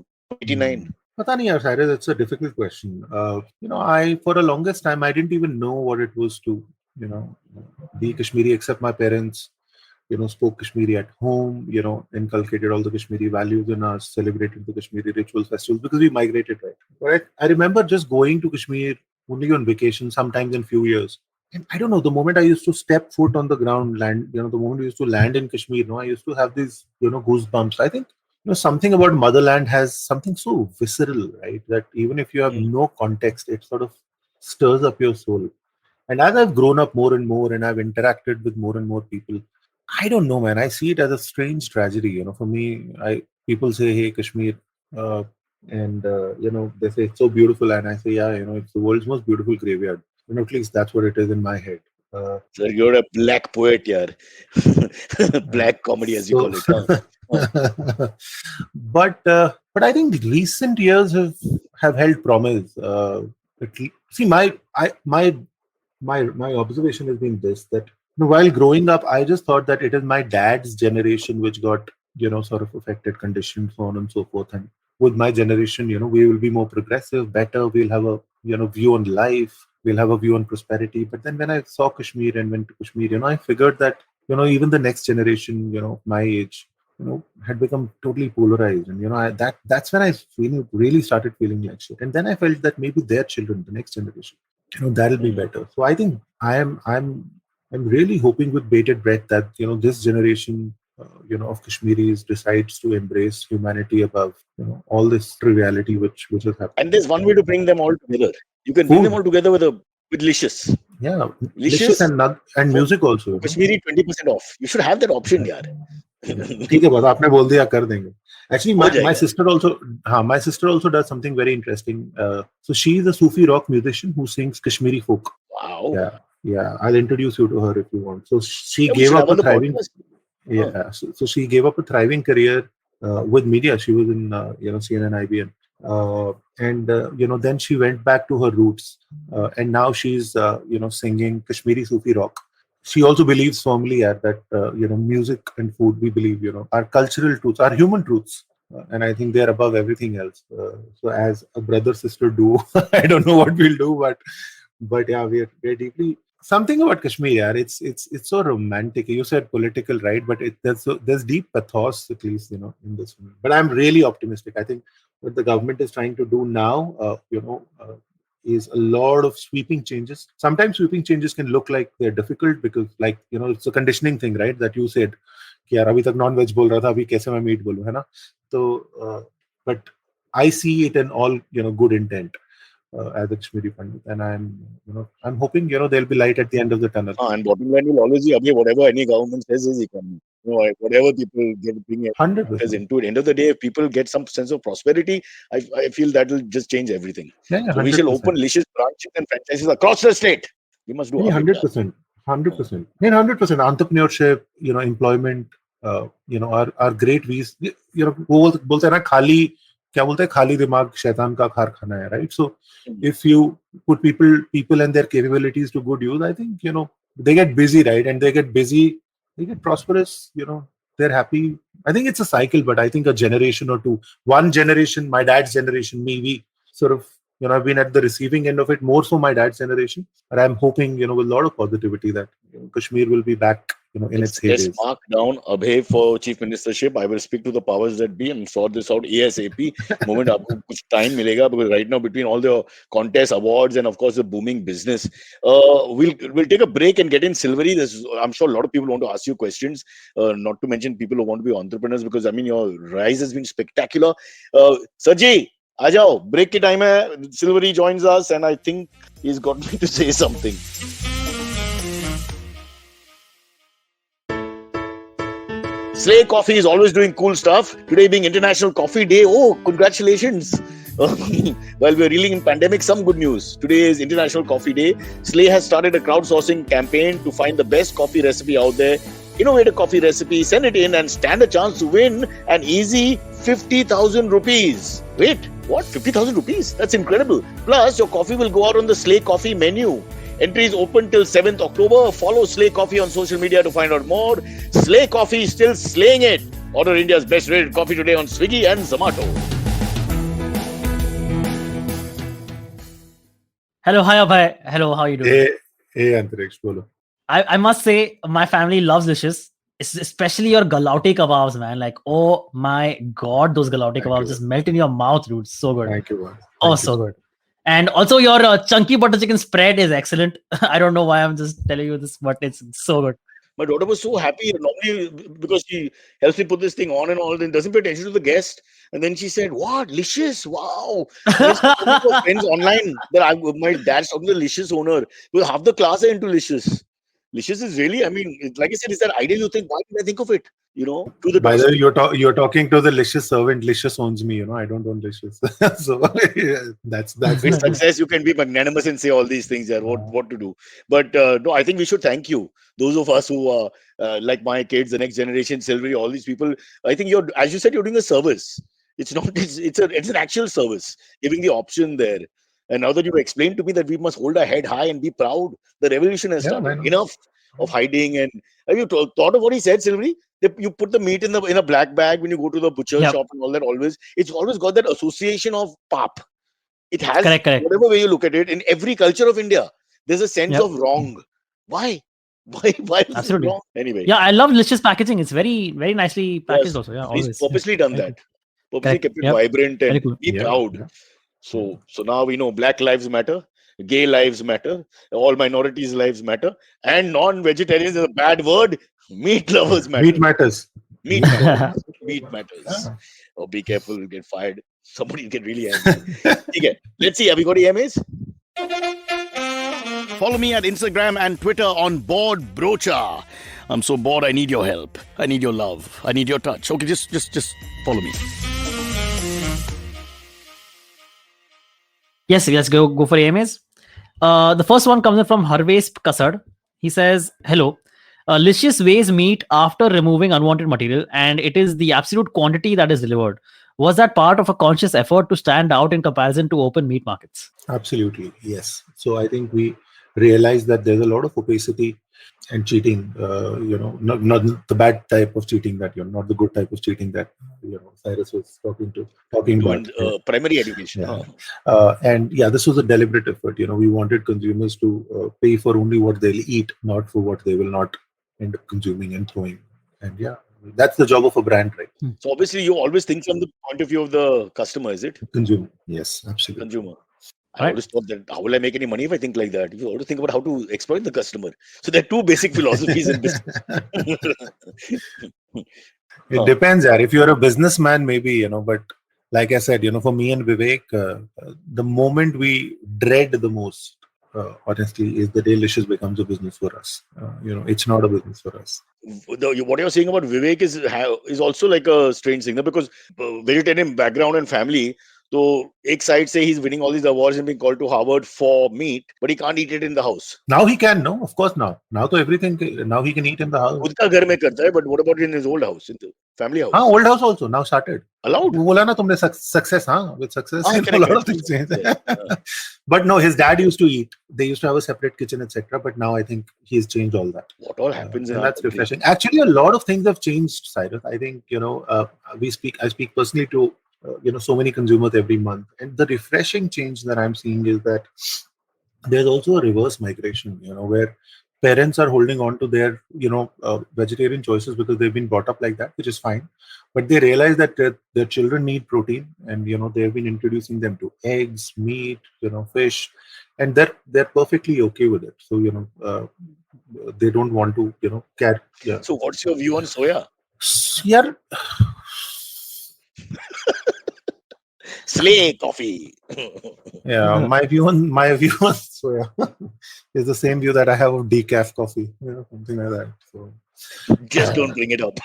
89. पता नहीं यार, Cyrus, it's a difficult question. I for the longest time I didn't even know what it was to, be Kashmiri, except my parents, spoke Kashmiri at home, inculcated all the Kashmiri values in us, celebrated the Kashmiri rituals, festivals, because we migrated, right? But I remember just going to Kashmir only on vacation, sometimes in few years. And I don't know, the moment I used to step foot on the ground, the moment we used to land in Kashmir, I used to have these, goosebumps. I think, something about motherland has something so visceral, right? That even if you have no context, it sort of stirs up your soul. And as I've grown up more and more and I've interacted with more and more people, I don't know, man. I see it as a strange tragedy. For me, people say, "Hey, Kashmir," and they say it's so beautiful, and I say, "Yeah, it's the world's most beautiful graveyard." At least that's what it is in my head. Sir, you're a black poet, yaar. Black comedy, as you call it. Huh? But I think recent years have held promise. See, my observation has been this, that while growing up, I just thought that it is my dad's generation which got sort of affected, conditioned, so on and so forth. And with my generation, we will be more progressive, better. We'll have a view on life. We'll have a view on prosperity. But then when I saw Kashmir and went to Kashmir, I figured that even the next generation, my age, had become totally polarized. And that's when I really started feeling like shit. And then I felt that maybe their children, the next generation, that'll be better. So I think I'm really hoping with bated breath that this generation of Kashmiris decides to embrace humanity above all this triviality which has happened. And there's one way to bring them all together. You can bring them all together with Licious. Yeah, Licious and music also. Kashmiri 20% off. You should have that option, yaar. ठीक है, बाबा, आपने बोल दिया, कर देंगे. Actually, my sister also does something very interesting. So she's a Sufi rock musician who sings Kashmiri folk. Wow. Yeah. I'll introduce you to her if you want. So she gave up a thriving. Yeah. So she gave up a thriving career with media. She was in CNN, IBN. And then she went back to her roots, and now she's singing Kashmiri Sufi rock. She also believes firmly that music and food, we believe are cultural truths, are human truths, and I think they're above everything else. So as a brother sister duo, I don't know what we'll do, but yeah, we're deeply something about Kashmir. Yeah, it's so romantic. You said political, right? But there's deep pathos, at least in this one. But I'm really optimistic. I think what the government is trying to do now, is a lot of sweeping changes. Sometimes sweeping changes can look like they're difficult because, like, it's a conditioning thing, right? That you said, कि यार अभी तक non-veg बोल रहा था, अभी कैसे मैं meat बोलूं, है ना? So, but I see it in all good intent as a Kashmiri Pandit, and I'm hoping there'll be light at the end of the tunnel. And bottom line will always be whatever any government says is economy. Whatever people bring into it. End of the day, if people get some sense of prosperity, I feel that will just change everything. So we shall open Licious branches and franchises across the state. We must do Yeah, our bit. 100%. 100%. And 100% entrepreneurship, employment, are great ways. वो बोलते हैं ना खाली क्या बोलते हैं खाली दिमाग शैतान का कारखाना है, right? So if you put people and their capabilities to good use, I think they get busy, right? And they get busy, they get prosperous. They're happy. I think it's a cycle, but I think a generation or two, one generation, my dad's generation, me, we sort of I've been at the receiving end of it more so my dad's generation, but I'm hoping with a lot of positivity that Kashmir will be back in its Let's heydays. mark down Abhay for chief ministership. I will speak to the powers that be and sort this out ASAP. Moment आपको कुछ time मिलेगा, because right now between all the contests, awards, and of course the booming business, we'll take a break and get in Silvery. I'm sure a lot of people want to ask you questions. Not to mention people who want to be entrepreneurs, because I mean your rise has been spectacular. Sajji, आ जाओ, break के time है. Silvery joins us, and I think he's got me to say something. Slay Coffee is always doing cool stuff. Today being International Coffee Day. Oh, congratulations. While we're reeling in pandemic, some good news. Today is International Coffee Day. Slay has started a crowdsourcing campaign to find the best coffee recipe out there. Innovate a coffee recipe, send it in, and stand a chance to win an easy 50,000 rupees. Wait, what? 50,000 rupees? That's incredible. Plus, your coffee will go out on the Slay Coffee menu. Entry is open till 7th October. Follow Slay Coffee on social media to find out more. Slay Coffee is still slaying it. Order India's best rated coffee today on Swiggy and Zomato. Hello, hi Abhay. Hello, how are you doing? Hey Antariksh, bolo. I must say, my family loves dishes, especially your galauti kebabs, man. Like, oh my god, those galauti kebabs just melt in your mouth, dude. So good. Thank you, man. So good. And also, your chunky butter chicken spread is excellent. I don't know why I'm just telling you this, but it's so good. My daughter was so happy normally because she helps me put this thing on and all, then doesn't pay attention to the guest. And then she said, "What? Licious? Wow." Friends online that my dad's talking to the Licious owner. Because half the class are into Licious. Licious is really, I mean, like I said, it's that idea you think, why did I think of it? To the By the way, you're talking to the Licious servant. Licious owns me, I don't own Licious. So that's with success you can be magnanimous and say all these things, what to do. But no, I think we should thank you. Those of us who are like my kids, the next generation, Silvery, all these people. I think as you said, you're doing a service. It's not. It's an actual service, giving the option there. And now that you've explained to me that we must hold our head high and be proud, the revolution has started. Enough of hiding. And have you thought of what he said, Silvery? You put the meat in a black bag when you go to the butcher shop and all that. It's always got that association of pap. It has correct. Whatever way you look at it, in every culture of India, there's a sense of wrong. Why? Why is Absolutely. it wrong? Anyway. Yeah, I love Licious packaging. It's very, very nicely packaged also. Yeah, always. He's purposely done that. Purposely kept it vibrant and be proud. Yeah. So now we know Black lives matter, gay lives matter, all minorities' lives matter, and non-vegetarians is a bad word. Meat lovers matter. Meat matters. Meat matters. Oh, be careful, you'll get fired. Somebody will get really angry. Okay, let's see. Have we got EMAs? Follow me at Instagram and Twitter on Bored Brocha. I'm so bored. I need your help. I need your love. I need your touch. Okay, just follow me. Yes, let's go for AMAs. The first one comes in from Harvesh Kasad. He says, hello. Licious weighs meat after removing unwanted material, and it is the absolute quantity that is delivered. Was that part of a conscious effort to stand out in comparison to open meat markets? Absolutely, yes. So I think we realized that there's a lot of opacity and cheating, not the bad type of cheating that not the good type of cheating that Cyrus was talking about. Primary education. And this was a deliberate effort. We wanted consumers to pay for only what they'll eat, not for what they will not end up consuming and throwing. And that's the job of a brand, right? So obviously you always think from the point of view of the customer, is it? Consumer, yes, absolutely. Consumer. I always thought that, how will I make any money if I think like that? You always think about how to exploit the customer. So there are two basic philosophies in business. It depends, if you're a businessman, maybe, but like I said, for me and Vivek, the moment we dread the most, honestly, is the day Licious becomes a business for us. It's not a business for us. What you're saying about Vivek is also like a strange thing, because vegetarian background and family. So, एक side say he's winning all these awards and being called to Harvard for meat, but he can't eat it in the house. Now he can, no, of course not. Now to everything, now he can eat in the house. खुद का घर में करता है, but what about in his old house, in the family house? हाँ, old house also now started. Allowed? वो बोला ना तुमने success, हाँ, with success, हाँ, you know, a lot of things change. Yeah. But no, his dad used to eat. They used to have a separate kitchen, etc. But now I think he's changed all that. What all happens in And our that's country? refreshing. Actually, a lot of things have changed, Cyrus. I think, you know, I speak personally to, you know, so many consumers every month. And the refreshing change that I'm seeing is that there's also a reverse migration, you know, where parents are holding on to their, you know, vegetarian choices because they've been brought up like that, which is fine. But they realize that their children need protein, and you know they've been introducing them to eggs, meat, you know, fish, and they're perfectly okay with it. So you know, they don't want to, you know, care. Yeah. So, what's your view on soya? Yeah. Slay coffee. Yeah, my view on soya is the same view that I have of decaf coffee, you know, something like that. So Just don't bring it up.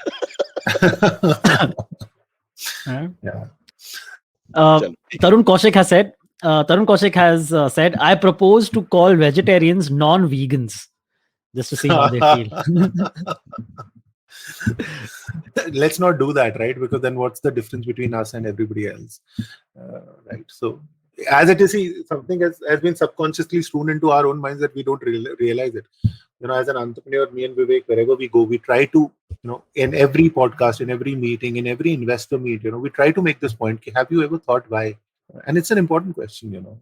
yeah. Tarun Kaushik has said, I propose to call vegetarians non-vegans just to see how they feel. Let's not do that, right? Because then what's the difference between us and everybody else, right? So as it is, see, something has been subconsciously strewn into our own minds that we don't realize it. You know, as an entrepreneur, me and Vivek, wherever we go, we try to, you know, in every podcast, in every meeting, in every investor meet, you know, we try to make this point. Have you ever thought why? And it's an important question, you know.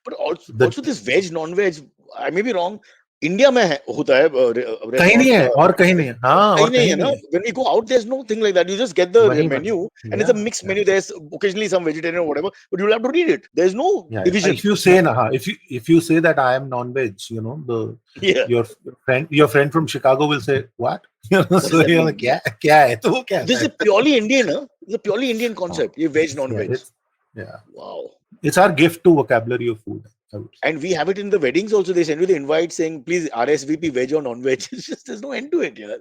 But also this veg, non-veg, I may be wrong. India में होता है कहीं नहीं है और कहीं नहीं है हाँ और कहीं नहीं है when we go out there's no thing like that. You just get the menu and it's a mixed menu. There's occasionally some vegetarian or whatever, but you'll have to read it. There's no division. If you say if you say that I am non-veg, you know, your friend from Chicago will say what? So you're like क्या है तो क्या है? This is purely Indian, huh? It's a purely Indian concept. ये veg non-veg. Yeah. Wow. It's our gift to vocabulary of food. And we have it in the weddings also. They send you the invite saying, please RSVP veg or non-veg. It's just, there's no end to it. Yeah.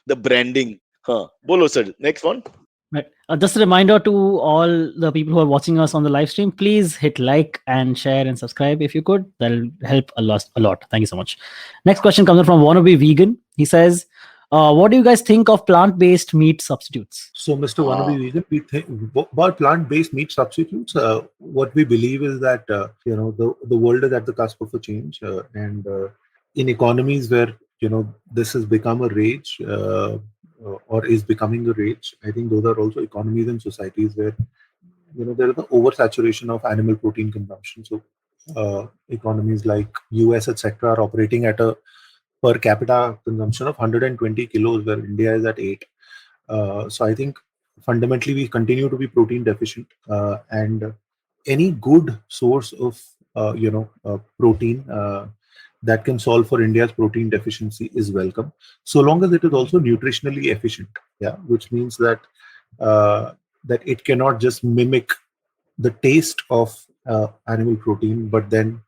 The branding. Bolo sir. Next one. Right. Just a reminder to all the people who are watching us on the live stream, please hit like and share and subscribe if you could. That'll help a lot. Thank you so much. Next question comes from Wannabe Vegan. He says, what do you guys think of plant-based meat substitutes? So, Mr. Wannabe Vegan, we think about plant-based meat substitutes. What we believe is that you know the world is at the cusp of a change, and in economies where you know this has become a rage or is becoming a rage, I think those are also economies and societies where you know there is an oversaturation of animal protein consumption. So, economies like US, etc., are operating at a per capita consumption of 120 kilos, where India is at 8. So I think fundamentally we continue to be protein deficient, and any good source of protein that can solve for India's protein deficiency is welcome, so long as it is also nutritionally efficient. Yeah, which means that that it cannot just mimic the taste of animal protein, but then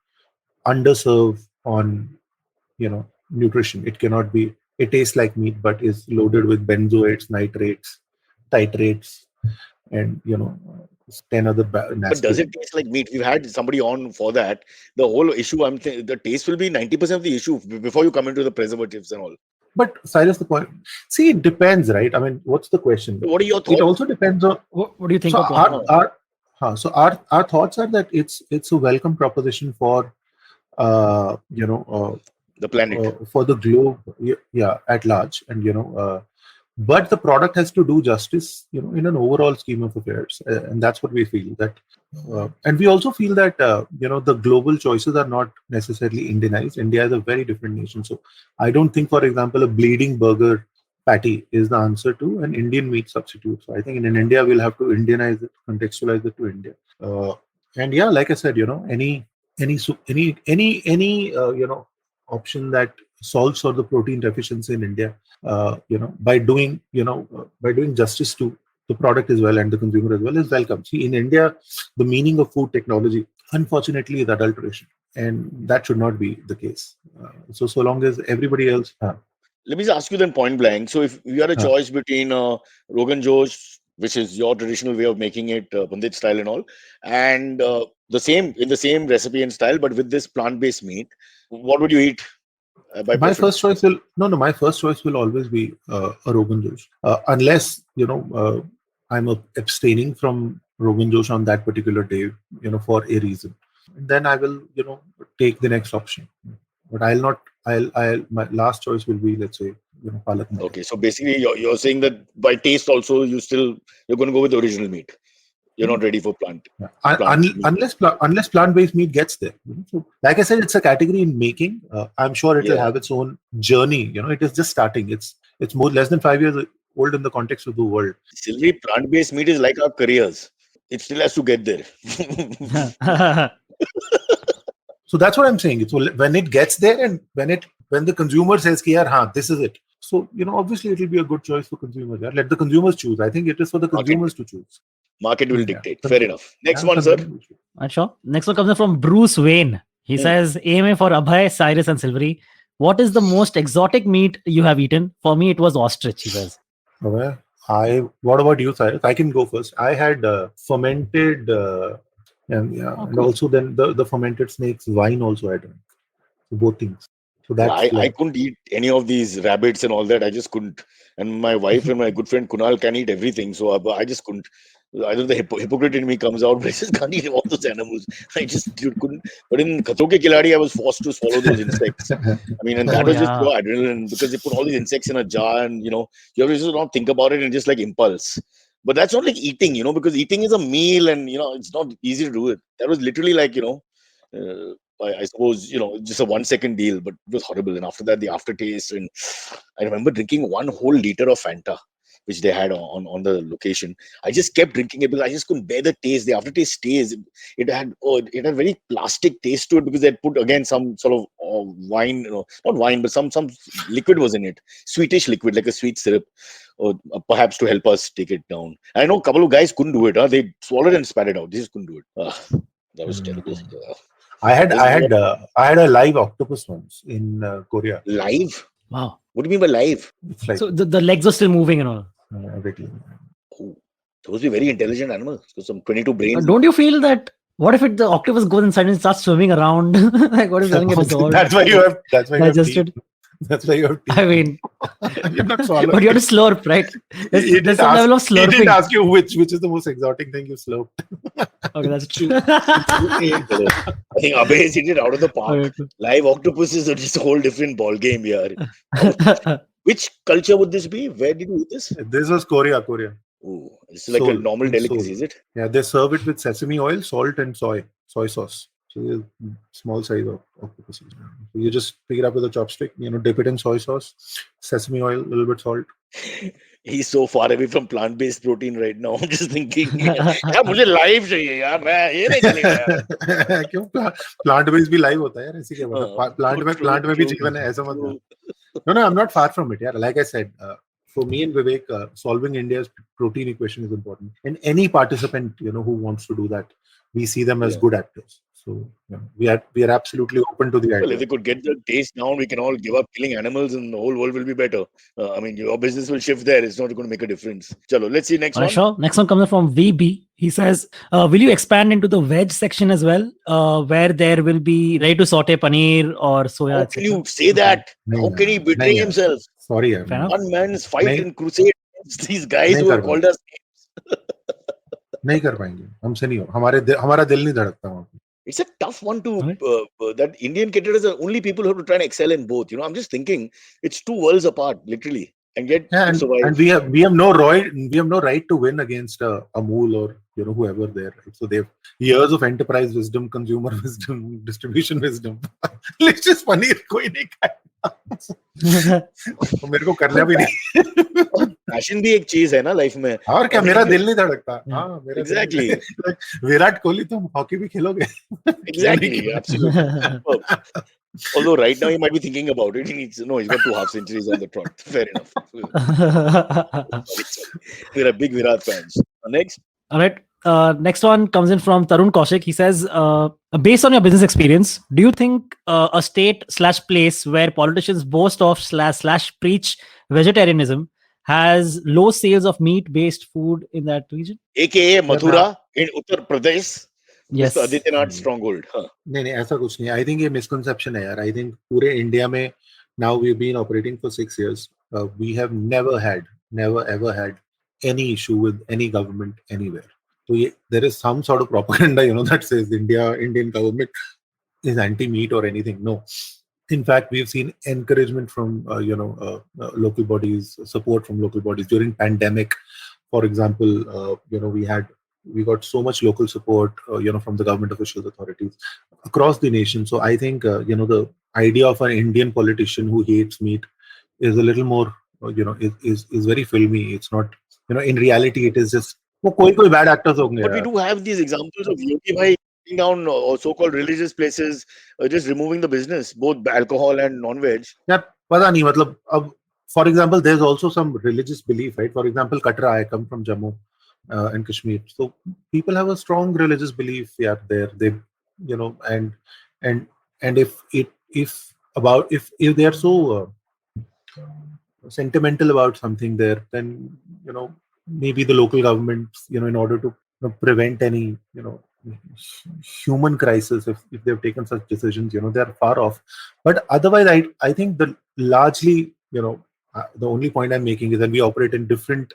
underserve on nutrition. It cannot be. It tastes like meat, but is loaded with benzoates, nitrates, titrates, and 10 other. But does it taste like meat? We've had somebody on for that. The whole issue, the taste will be 90% of the issue before you come into the preservatives and all. But Cyrus, the point. See, it depends, right? I mean, what's the question? What are your thoughts? It also depends on what do you think. So of our thoughts are that it's a welcome proposition for the planet, for the globe, at large, and but the product has to do justice, in an overall scheme of affairs, and that's what we feel that, and we also feel that the global choices are not necessarily Indianized. India is a very different nation, so I don't think, for example, a bleeding burger patty is the answer to an Indian meat substitute. So I think in India we'll have to Indianize it, contextualize it to India, and like I said, any option that solves for the protein deficiency in India, by doing justice to the product as well and the consumer as well, is welcome. See, in India, the meaning of food technology, unfortunately, is adulteration, and that should not be the case. So long as everybody else. Let me just ask you then point blank. So if you had a choice between Rogan Josh, which is your traditional way of making it Pandit style and all, and the same recipe and style, but with this plant-based meat, what would you eat? By My preference? first choice will my first choice will always be a Rogan Josh, unless I'm abstaining from Rogan Josh on that particular day, for a reason. Then I will take the next option. But I'll not. I'll my last choice will be, let's say, palak matar. Okay, so basically you're saying that by taste also you're going to go with the original meat. You're not ready for plant. Yeah. Plant meat. Unless plant-based meat gets there. So, like I said, it's a category in making. I'm sure it will Yeah. have its own journey. It is just starting. It's more less than 5 years old in the context of the world. Sylvie, plant-based meat is like our careers. It still has to get there. So that's what I'm saying. So when it gets there, and when the consumer says, "Ki, yaar, haan, this is it." So obviously it will be a good choice for consumers. Yeah? Let the consumers choose. I think it is for the consumers to choose. Market will Yeah. dictate. Fair enough. Next Yeah, one, sir. consumers will choose. Sure. Next one comes in from Bruce Wayne. He says, AMA for Abhay, Cyrus, and Silvery. What is the most exotic meat you have eaten? For me, it was ostrich, he says. Okay. What about you, Cyrus? I can go first. I had fermented, and cool. also then the fermented snakes wine also I drank. So both things. So that's I couldn't eat any of these rabbits and all that. I just couldn't. And my wife and my good friend Kunal can eat everything. So I just couldn't. Either the hypocrite in me comes out, but I just can't eat all those animals. I just couldn't. But in Khatro Ke Khiladi, I was forced to swallow those insects. I mean, and that Oh, was just yeah. pure adrenaline because they put all these insects in a jar, and you have to just not think about it and just like impulse. But that's not like eating, because eating is a meal, and it's not easy to do it. That was literally like I suppose just a 1 second deal, but it was horrible. And after that, the aftertaste, and I remember drinking 1 whole liter of Fanta, which they had on the location. I just kept drinking it because I just couldn't bear the taste. The aftertaste stays. It had very plastic taste to it because they had put again some sort of wine, not wine, but some liquid was in it, sweetish liquid like a sweet syrup, or perhaps to help us take it down. I know a couple of guys couldn't do it. They swallowed and spat it out. They just couldn't do it. That was terrible. I had a live octopus once in Korea. Live? Wow. What do you mean by live? It's like So the legs are still moving and all. really- Oh, those are very intelligent animals. So some 22 brains. Don't you feel that? What if the octopus goes inside and starts swimming around? Like, what if it doesn't get dissolved? That's why you have. That's why you have Digested. teeth. That's why you have. I mean, You're not swallowing. but you have to slurp, right? There's some level of He didn't slurping. ask you which is the most exotic thing you slurped. Okay, that's true. I think Abhay is hit it out of the park. Live octopuses are just a whole different ball game here. Which culture would this be? Where did you eat this? This was Korea. Oh, it's like a Seoul, normal in delicacy, Seoul. is it? Yeah, they serve it with sesame oil, salt, and soy sauce. So a small size of octopuses. So you just pick it up with a chopstick, dip it in soy sauce, sesame oil, a little bit salt. He's so far away from plant-based protein right now. I'm just thinking, यार मुझे live चाहिए यार, मैं ये नहीं चलेगा यार. क्यों प्लांट बेस्ड भी लाइव होता है यार, ऐसी क्या बात है? प्लांट में भी जीवन है, ऐसा मत. No, I'm not far from it. Yeah, like I said, for me and Vivek, solving India's protein equation is important. And any participant, who wants to do that, we see them as good actors. So we are absolutely open to the Well, idea. if they could get the taste down, we can all give up killing animals, and the whole world will be better. I mean, your business will shift there. It's not going to make a difference. Chalo, let's see next one. Sure. Next one comes from VB. He says, will you expand into the veg section as well, where there will be ready to saute paneer or soya? How can you say that? How can he betray Nahin. himself? Sorry, Fair enough. One man's fight Nahin. and crusade against these guys Nahin who have kar called us names. नहीं कर पाएंगे, हमसे नहीं हो, हमारा दिल नहीं धड़कता वहाँ पे. It's a tough one to Right. that Indian caterers are only people who have to try and excel in both. I'm just thinking it's two worlds apart, literally, and yet Yeah, to survive. and we have no right to win against Amul or whoever there. Right? So they have years of enterprise wisdom, consumer wisdom, distribution wisdom. Let's just paneer कोई नहीं खाएगा. तो मेरे को करना भी नहीं. Passion भी एक चीज है ना लाइफ में. और क्या, मेरा दिल नहीं धड़कता. हाँ, मेरा Exactly. विराट कोहली, तुम हॉकी भी खेलोगे? Exactly, absolutely. Although right now he might be thinking about it. He's got 2 half centuries on the trot. Fair enough. We're a big Virat fans. Next. All right. Next one comes in from Tarun Kaushik. He says, based on your business experience, do you think a state/place where politicians boast of / preach vegetarianism has low sales of meat-based food in that region. AKA Mathura in Uttar Pradesh. Yes. Mr. Adityanath stronghold. Huh. नहीं नहीं ऐसा कुछ नहीं. I think ये misconception है यार. I think पूरे India में now we've been operating for 6 years. We have never ever had any issue with any government anywhere. So there is some sort of propaganda, that says Indian government is anti-meat or anything. No. In fact, we've seen encouragement from local bodies, support from local bodies during pandemic. For example, we got so much local support, from the government officials, authorities across the nation. So I think the idea of an Indian politician who hates meat is a little more, is very filmy. It's not, in reality, it is just कोई bad actors होंगे But we यार. do have these examples of Yogi Bhai taking down so-called religious places, just removing the business, both alcohol and non-veg. यार पता नहीं मतलब अब for example there's also some religious belief, right? For example, Katra, I come from Jammu and Kashmir, so people have a strong religious belief there. They and if they are so sentimental about something there, then maybe the local governments, in order to prevent any human crisis, if they've taken such decisions, they are far off. But otherwise, I think the largely, the only point I'm making is that we operate in different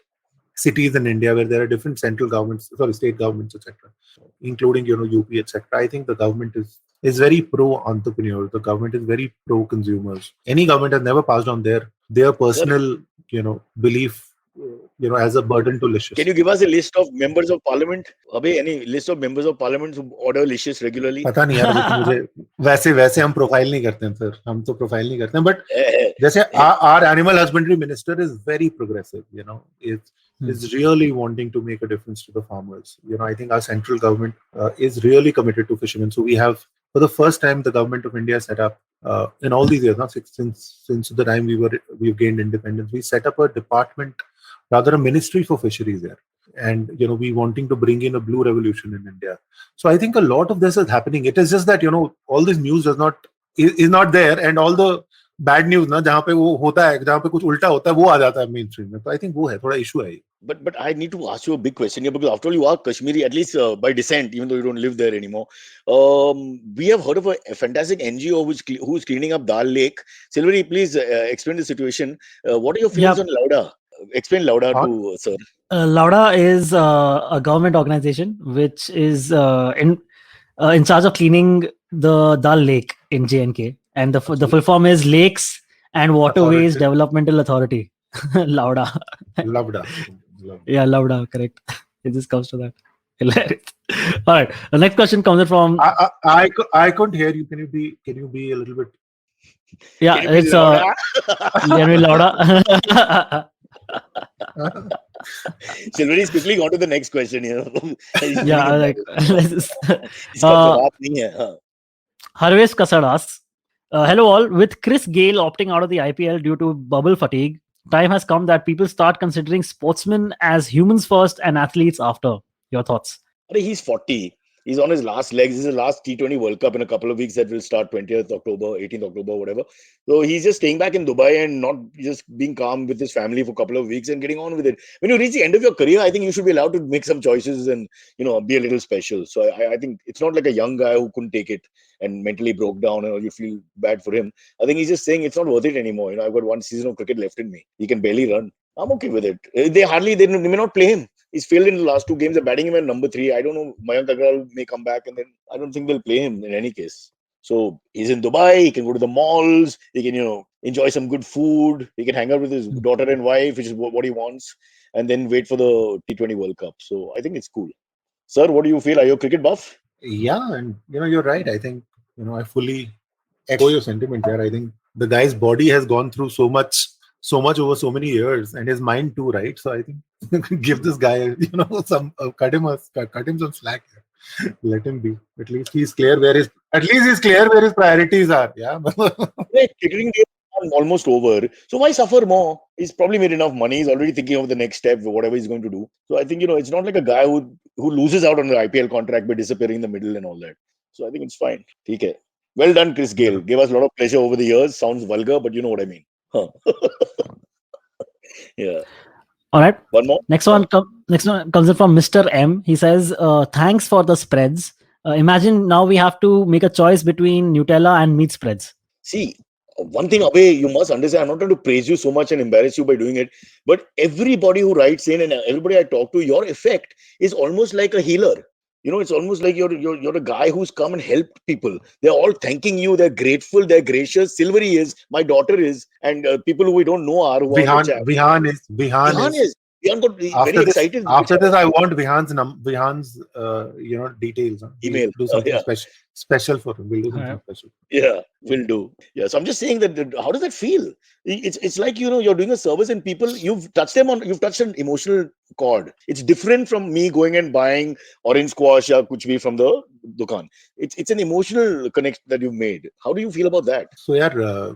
cities in India where there are different state governments, etc., including UP, etc. I think the government is very pro entrepreneurs. The government is very pro consumers. Any government has never passed on their personal belief as a burden to Licious. Can you give us a list of members of parliament? Abhi, any list of members of parliament who order Licious regularly? पता नहीं यार, लेकिन मुझे वैसे हम profile नहीं करते हैं सर. हम तो प्रोफाइल नहीं करते हैं. बट जैसे our animal husbandry minister is very progressive. Is really wanting to make a difference to the farmers. I think our central government is really committed to fishermen. So we have, for the first time, the government of India set up in all these years, since the time we've gained independence, we set up a department, rather a ministry for fisheries there. And we wanting to bring in a blue revolution in India. So I think a lot of this is happening. It is just that all this news is not there, and all the bad news ना जहाँ पे वो होता है, जहाँ पे कुछ उल्टा होता है, वो आ जाता है mainstream में. तो I think वो है थोड़ा issue है. But I need to ask you a big question here, because after all, you are Kashmiri, at least by descent, even though you don't live there anymore. We have heard of a fantastic NGO who's cleaning up Dal Lake. Silvery, please explain the situation. What are your feelings on Lauda? Explain Lauda to sir. Lauda is a government organization which is in charge of cleaning the Dal Lake in JNK, and the full form is Lakes and Waterways Developmental Authority. Lauda. Yeah, Lauda, correct. It just comes to that. Hilarious. All right. The next question comes from. I couldn't hear you. Can you be a little bit? Yeah, it's Lauda. Silvery is quickly gone to the next question here. Yeah, like Harvesh Kasad asks, hello all. With Chris Gayle opting out of the IPL due to bubble fatigue, time has come that people start considering sportsmen as humans first and athletes after. Your thoughts? He's 40. He's on his last legs. This is the last T20 World Cup in a couple of weeks that will start 20th October, 18th October, whatever. So he's just staying back in Dubai and not just being calm with his family for a couple of weeks and getting on with it. When you reach the end of your career, I think you should be allowed to make some choices and, be a little special. So I think it's not like a young guy who couldn't take it and mentally broke down and you feel bad for him. I think he's just saying it's not worth it anymore. I've got one season of cricket left in me. He can barely run. I'm okay with it. They may not play him. He's failed in the last 2 games. They're batting him at number 3. I don't know. Mayank Agarwal may come back, and then I don't think they'll play him in any case. So he's in Dubai. He can go to the malls. He can, enjoy some good food. He can hang out with his daughter and wife, which is what he wants, and then wait for the T20 World Cup. So I think it's cool. Sir, what do you feel? Are you a cricket buff? Yeah, and you're right. I think I fully echo your sentiment there. I think the guy's body has gone through so much over so many years, and his mind too, right? So I think give this guy, some cut him some slack here. Let him be. At least he's clear where his priorities are. Yeah. Cricketing days are almost over. So why suffer more? He's probably made enough money. He's already thinking of the next step, whatever he's going to do. So I think it's not like a guy who loses out on the IPL contract by disappearing in the middle and all that. So I think it's fine. Okay. Well done, Chris Gayle. Gave us a lot of pleasure over the years. Sounds vulgar, but you know what I mean. Huh. Yeah. All right. One more. Next one comes in from Mr. M. He says, "Thanks for the spreads. Imagine now we have to make a choice between Nutella and meat spreads." See, one thing, Abhay, you must understand. I'm not trying to praise you so much and embarrass you by doing it, but everybody who writes in and everybody I talk to, your effect is almost like a healer. It's almost like you're a guy who's come and helped people. They're all thanking you. They're grateful. They're gracious. Silvery is, my daughter is, and people who we don't know are who are in the chat. Vihan Vihan is. Vihan got very After excited. this, I want Vihan's details. Email. We'll do something Yeah. special for him. We'll do something special. Yeah, will do. Yeah, so I'm just saying that how does that feel? It's like you're doing a service and people you've touched an emotional chord. It's different from me going and buying orange squash or kuch bhi from the dukan. It's an emotional connect that you've made. How do you feel about that? So yeah,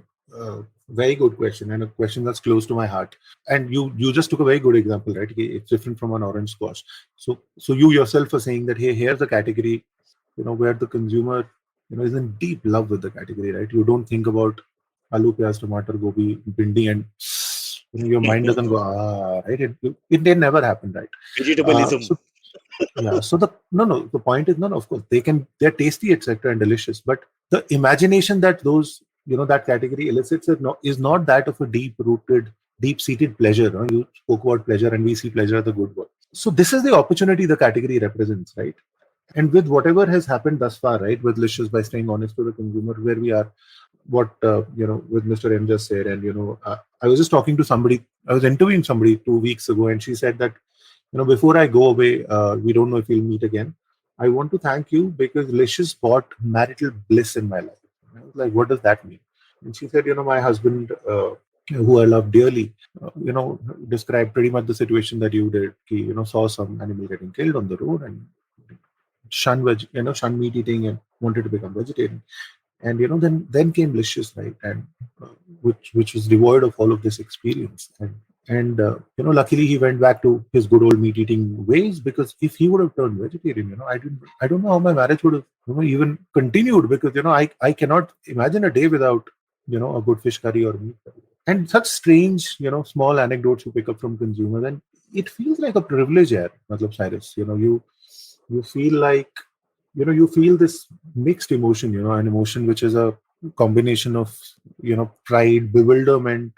very good question, and a question that's close to my heart. And you just took a very good example, right? It's different from an orange squash. So you yourself are saying that here's a category, where the consumer, is in deep love with the category, right? You don't think about aloo, pyaz, tomato, gobi, bindi, and your mind doesn't go right. It never happen, right? Vegetabilism. So the point is, of course they're tasty, etc., and delicious, but the imagination that those that category elicits is not that of a deep-seated pleasure. You spoke about pleasure, and we see pleasure as a good word. So this is the opportunity the category represents, right? And with whatever has happened thus far, right, with Licious, by staying honest to the consumer, where we are, what with Mr. M just said, and I was just talking to somebody, I was interviewing somebody 2 weeks ago, and she said that before I go away, we don't know if we'll meet again. I want to thank you because Licious brought marital bliss in my life. I was like, what does that mean? And she said, my husband, who I love dearly, described pretty much the situation that you did. He, saw some animal getting killed on the road and shun meat eating and wanted to become vegetarian. And then came Licious, right? And which was devoid of all of this experience. And luckily he went back to his good old meat eating ways, because if he would have turned vegetarian, I don't know how my marriage would have even continued, because I cannot imagine a day without a good fish curry or meat curry. And such strange small anecdotes you pick up from consumers, and it feels like a privilege here, Cyrus. You feel like you feel this mixed emotion, an emotion which is a combination of pride, bewilderment,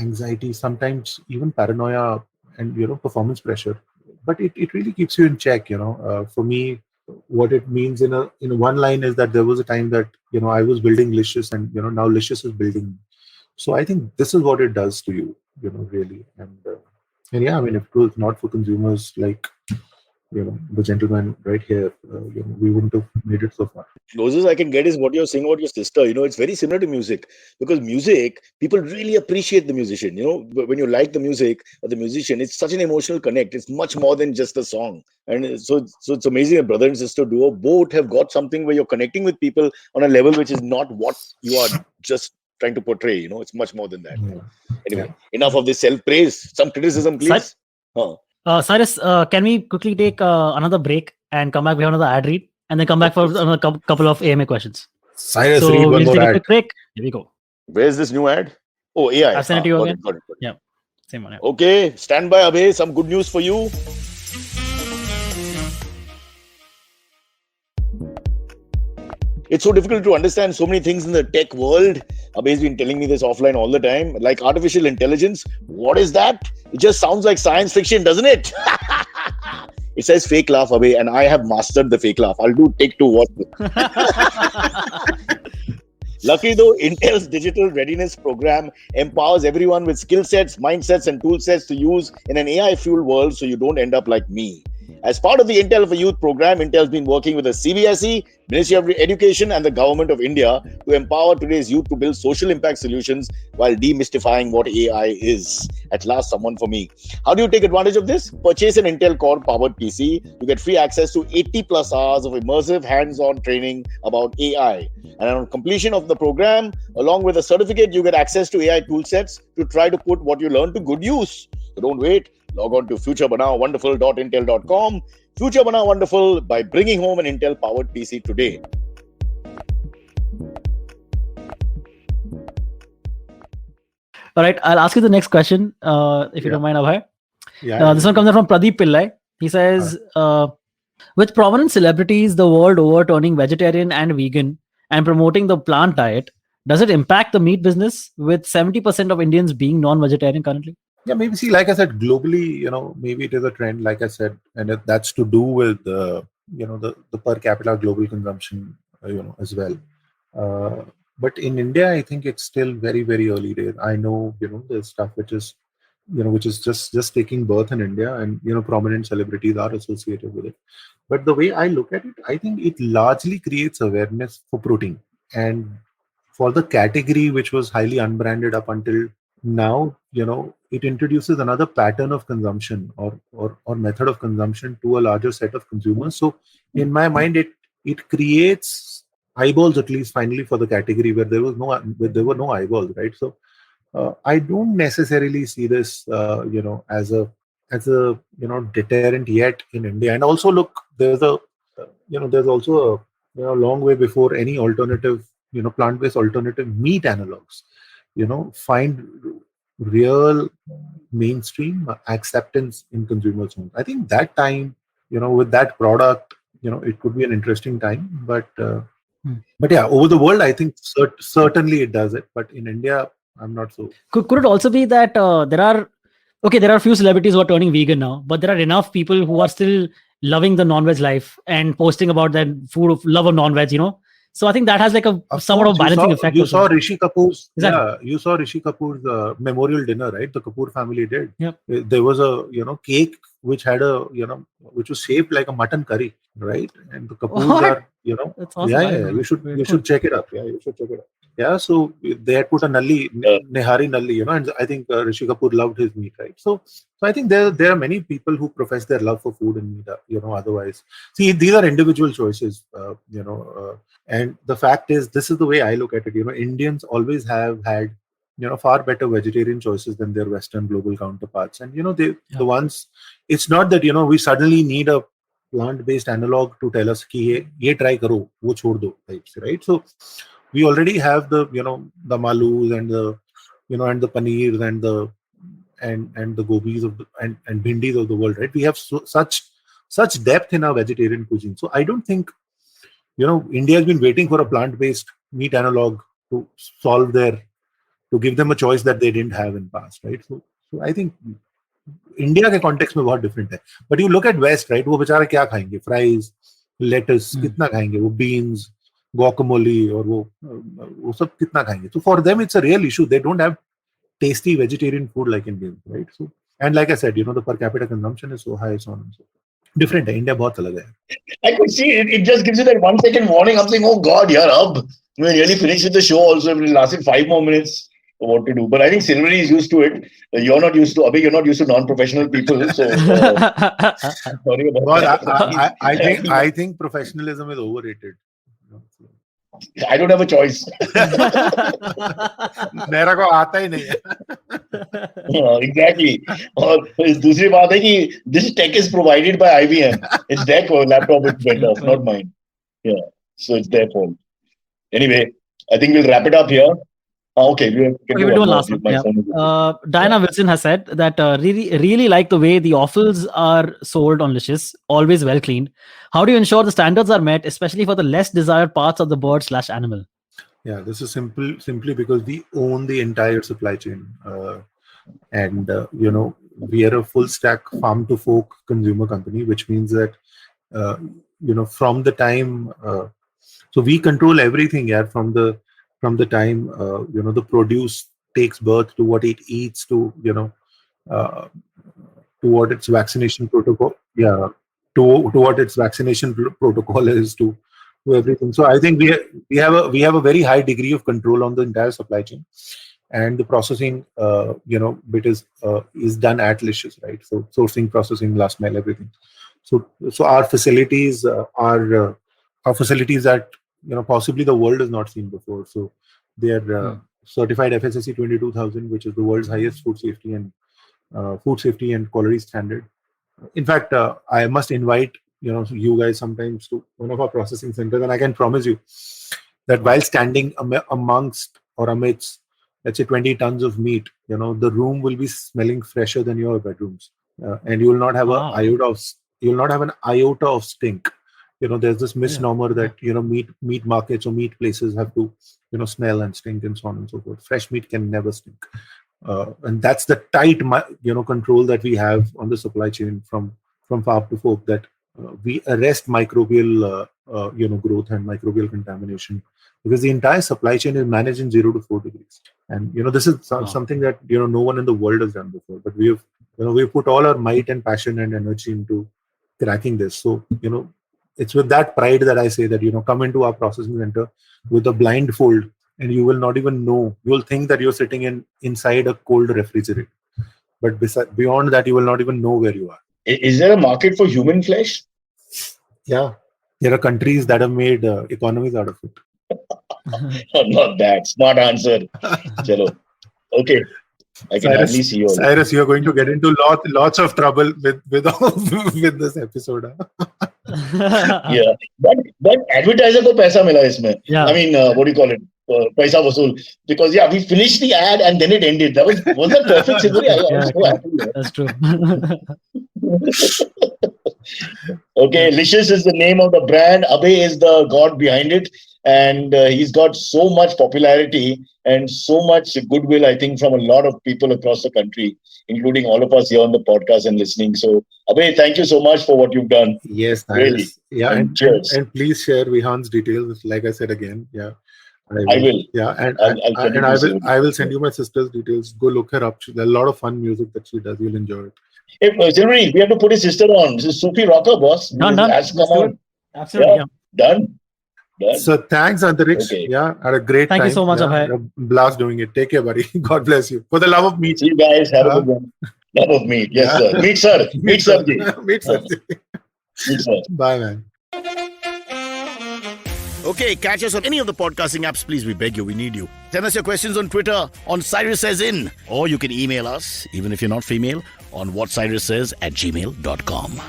anxiety, sometimes even paranoia, and performance pressure. But it really keeps you in check. For me, what it means in a one line is that there was a time that I was building Licious, and now Licious is building me. So I think this is what it does to you, really. And yeah, I mean, if it was not for consumers like the gentleman right here, we wouldn't have made it so far. Closest I can get is what you're saying about your sister. It's very similar to music, because music, people really appreciate the musician. When you like the music or the musician, it's such an emotional connect. It's much more than just a song. And so it's amazing a brother and sister duo both have got something where you're connecting with people on a level which is not what you are just trying to portray. It's much more than that. Yeah. Anyway, enough of this self-praise. Some criticism, please. Cyrus, can we quickly take another break and come back? We have another ad read, and then come back for another couple of AMA questions. Cyrus, so read one we'll more take ad. a quick break. Here we go. Where's this new ad? Oh, AI. I've sent it to you got again. Got it. Yeah, same one. Yeah. Okay, stand by, Abhay. Some good news for you. It's so difficult to understand so many things in the tech world. Abhay's been telling me this offline all the time. Like artificial intelligence. What is that? It just sounds like science fiction, doesn't it? It says fake laugh, Abhay, and I have mastered the fake laugh. I'll do take 2. Watch Luckily though, Intel's digital readiness program empowers everyone with skill sets, mindsets, and tool sets to use in an AI-fueled world, so you don't end up like me. As part of the Intel for Youth program, Intel's been working with the CBSE, Ministry of Education, and the Government of India to empower today's youth to build social impact solutions while demystifying what AI is. At last, someone for me. How do you take advantage of this? Purchase an Intel Core powered PC. You get free access to 80 plus hours of immersive hands-on training about AI. And on completion of the program, along with a certificate, you get access to AI toolsets to try to put what you learn to good use. So don't wait. Log on to futurebanawonderful.intel.com. Future Bana Wonderful by bringing home an Intel-powered PC today. All right, I'll ask you the next question, if you Yeah. don't mind, Abhay. Yeah. This one comes in from Pradeep Pillai. He says, with prominent celebrities the world over turning vegetarian and vegan and promoting the plant diet, does it impact the meat business with 70% of Indians being non-vegetarian currently? Yeah, maybe see, like I said, globally, maybe it is a trend, like I said, and that's to do with the per capita global consumption, as well. But in India, I think it's still very, very early days. I know, there's stuff which is just taking birth in India, and prominent celebrities are associated with it. But the way I look at it, I think it largely creates awareness for protein, and for the category which was highly unbranded up until now, it introduces another pattern of consumption or method of consumption to a larger set of consumers. So in my mind, it creates eyeballs, at least finally, for the category where there were no eyeballs, right? So I don't necessarily see this as a deterrent yet in India. And also, look, there's also a long way before any alternative, plant-based alternative meat analogs find real mainstream acceptance in consumers' homes. I think that time, with that product, it could be an interesting time. But yeah, over the world, I think certainly it does it. But in India, I'm not so. Could it also be that there are a few celebrities who are turning vegan now, but there are enough people who are still loving the non-veg life and posting about their love of non-veg, So I think that has like a somewhat of balancing effect. You saw Rishi Kapoor's, Exactly. you saw Rishi Kapoor's memorial dinner, right? The Kapoor family did. Yep. There was a cake which had which was shaped like a mutton curry, right? And the Kapoors are, That's awesome. yeah. You should check it up. Yeah, you should check it up. Yeah, so they had put a nalli, Nehari nalli, and I think Rishi Kapoor loved his meat, right? So I think there are many people who profess their love for food and meat, otherwise. See, these are individual choices, and the fact is, this is the way I look at it. Indians always have had, far better vegetarian choices than their Western global counterparts. And, the ones, it's not that, we suddenly need a plant-based analog to tell us, ki ye try karo, wo chhod do, types, right? So we already have the, the malus and the, and the paneers and the gobis and bhindis of the world, right? We have such depth in our vegetarian cuisine. So I don't think, India has been waiting for a plant-based meat analog to give them a choice that they didn't have in past, right? So I think India के context में बहुत different है. But you look at West, right? वो बेचारे क्या खाएंगे? Fries, lettuce, कितना खाएंगे? वो beans, guacamole और वो सब कितना खाएंगे? So for them it's a real issue. They don't have tasty vegetarian food like Indians, right? So, and like I said, the per capita consumption is so high, so on and so forth. Different है. India बहुत अलग है. I could see it just gives you that 1 second warning. I'm saying, oh God, yaar, we're nearly finished with the show also. It lasted 5 more minutes. What to do? But I think Silvery is used to it. You're not used to. Abhi, you're not used to non-professional people. So sorry about that. I think professionalism is overrated. I don't have a choice. मेरा को आता ही नहीं है. Exactly. और दूसरी बात है कि this tech is provided by IBM. It's their laptop is better, not mine. Yeah. So it's their fault. Anyway, I think we'll wrap it up here. Okay, we'll do one last one. Yeah. Diana Wilson has said that really like the way the offals are sold on Licious, always well cleaned. How do you ensure the standards are met, especially for the less desired parts of the bird/animal? Yeah, this is simply because we own the entire supply chain, and we are a full stack farm to fork consumer company, which means that from the time, so we control everything. Yeah, from the time the produce takes birth to what it eats to to what its vaccination protocol to what its vaccination protocol is to everything. So I think we have a very high degree of control on the entire supply chain, and the processing bit is done at Licious, right? So sourcing, processing, last mile, everything. So our facilities are facilities that possibly the world has not seen before. So they are certified FSSC 22000, which is the world's highest food safety and quality standard. In fact, I must invite you guys sometimes to one of our processing centers, and I can promise you that while standing amongst or amidst let's say 20 tons of meat, the room will be smelling fresher than your bedrooms, and you will not have Wow. an iota of stink. There's this misnomer that meat markets or meat places have to smell and stink and so on and so forth. Fresh meat can never stink, and that's the tight control that we have on the supply chain from farm to fork, that we arrest microbial growth and microbial contamination, because the entire supply chain is managed in 0 to 4 degrees. And this is something that no one in the world has done before, but we've put all our might and passion and energy into cracking this. So it's with that pride that I say that come into our processing center with a blindfold, and you will not even know. You'll think that you're sitting inside a cold refrigerator, but beyond that, you will not even know where you are. Is there a market for human flesh? Yeah, there are countries that have made economies out of it. Not that. Smart answer. Chalo. Okay. I can hardly see you. Cyrus, you're going to get into lots of trouble with this episode. Huh? Yeah. But advertiser ko paisa mila isme. Yeah. I mean, what do you call it? Paisa vasool. Because we finished the ad and then it ended. Was that perfect, Siduri? I was so happy. That's true. Okay, Licious is the name of the brand. Abhay is the god behind it. And he's got so much popularity and so much goodwill, I think, from a lot of people across the country, including all of us here on the podcast and listening. So, Abhay, thank you so much for what you've done. Yes, really. Yeah, and cheers. And please share Vihan's details. Like I said again, yeah. I will. Yeah, and I will send you my sister's details. Go look her up. There's a lot of fun music that she does. You'll enjoy it. Hey, Silvery, we have to put his sister on. This is Sufi rocker, boss. Done. Has come on. Absolutely. Yeah. Done. So thanks, Antariksh. Okay. Yeah, had a great time. Thank you so much, yeah, Abhay. had a blast doing it. Take care, buddy. God bless you. For the love of meat. See you guys. Have a good one. Love of meat. Yes, sir. Meet, sir. Meet, sir. Meet, sir. Meet, sir. Bye, man. Okay, catch us on any of the podcasting apps, please. We beg you. We need you. Send us your questions on Twitter on Cyrus Says In. Or you can email us, even if you're not female, on whatcyrussays@gmail.com.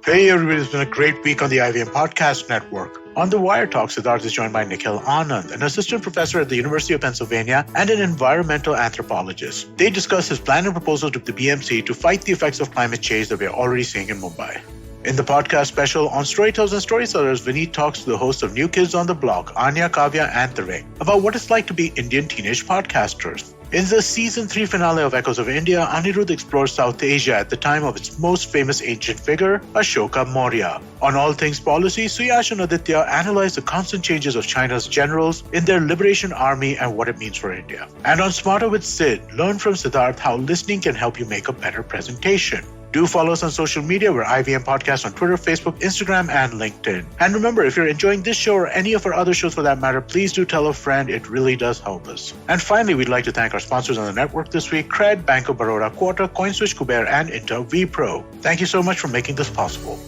Hey everybody, it's been a great week on the IVM Podcast Network. On the Wire Talk, Siddharth is joined by Nikhil Anand, an assistant professor at the University of Pennsylvania and an environmental anthropologist. They discuss his plan and proposal to the BMC to fight the effects of climate change that we are already seeing in Mumbai. In the podcast special on Storytellers and Storytellers, Vineet talks to the hosts of New Kids on the Block, Anya, Kavya, and Tarek, about what it's like to be Indian teenage podcasters. In the season 3 finale of Echoes of India, Anirudh explores South Asia at the time of its most famous ancient figure, Ashoka Maurya. On All Things Policy, Suyash and Aditya analyze the constant changes of China's generals in their liberation army and what it means for India. And on Smarter with Sid, learn from Siddharth how listening can help you make a better presentation. Do follow us on social media. We're IVM Podcast on Twitter, Facebook, Instagram, and LinkedIn. And remember, if you're enjoying this show or any of our other shows for that matter, please do tell a friend. It really does help us. And finally, we'd like to thank our sponsors on the network this week, Cred, Bank of Baroda, Quarter, CoinSwitch, Kuber, and Inter vPro. Thank you so much for making this possible.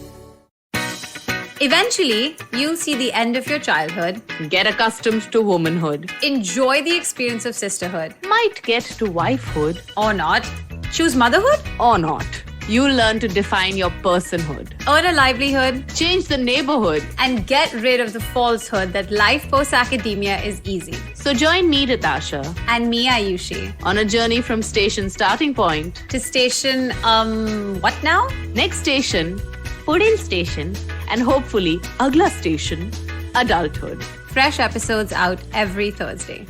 Eventually, you'll see the end of your childhood, Get accustomed to womanhood. enjoy the experience of sisterhood, Might get to wifehood or not, choose motherhood, or not. You'll learn to define your personhood. earn a livelihood, Change the neighborhood. and get rid of the falsehood that life post-academia is easy. So join me, Natasha, And me, Ayushi, on a journey from station starting point. to station, what now? Next station, Pudin station, and hopefully, Agla station, adulthood. Fresh episodes out every Thursday.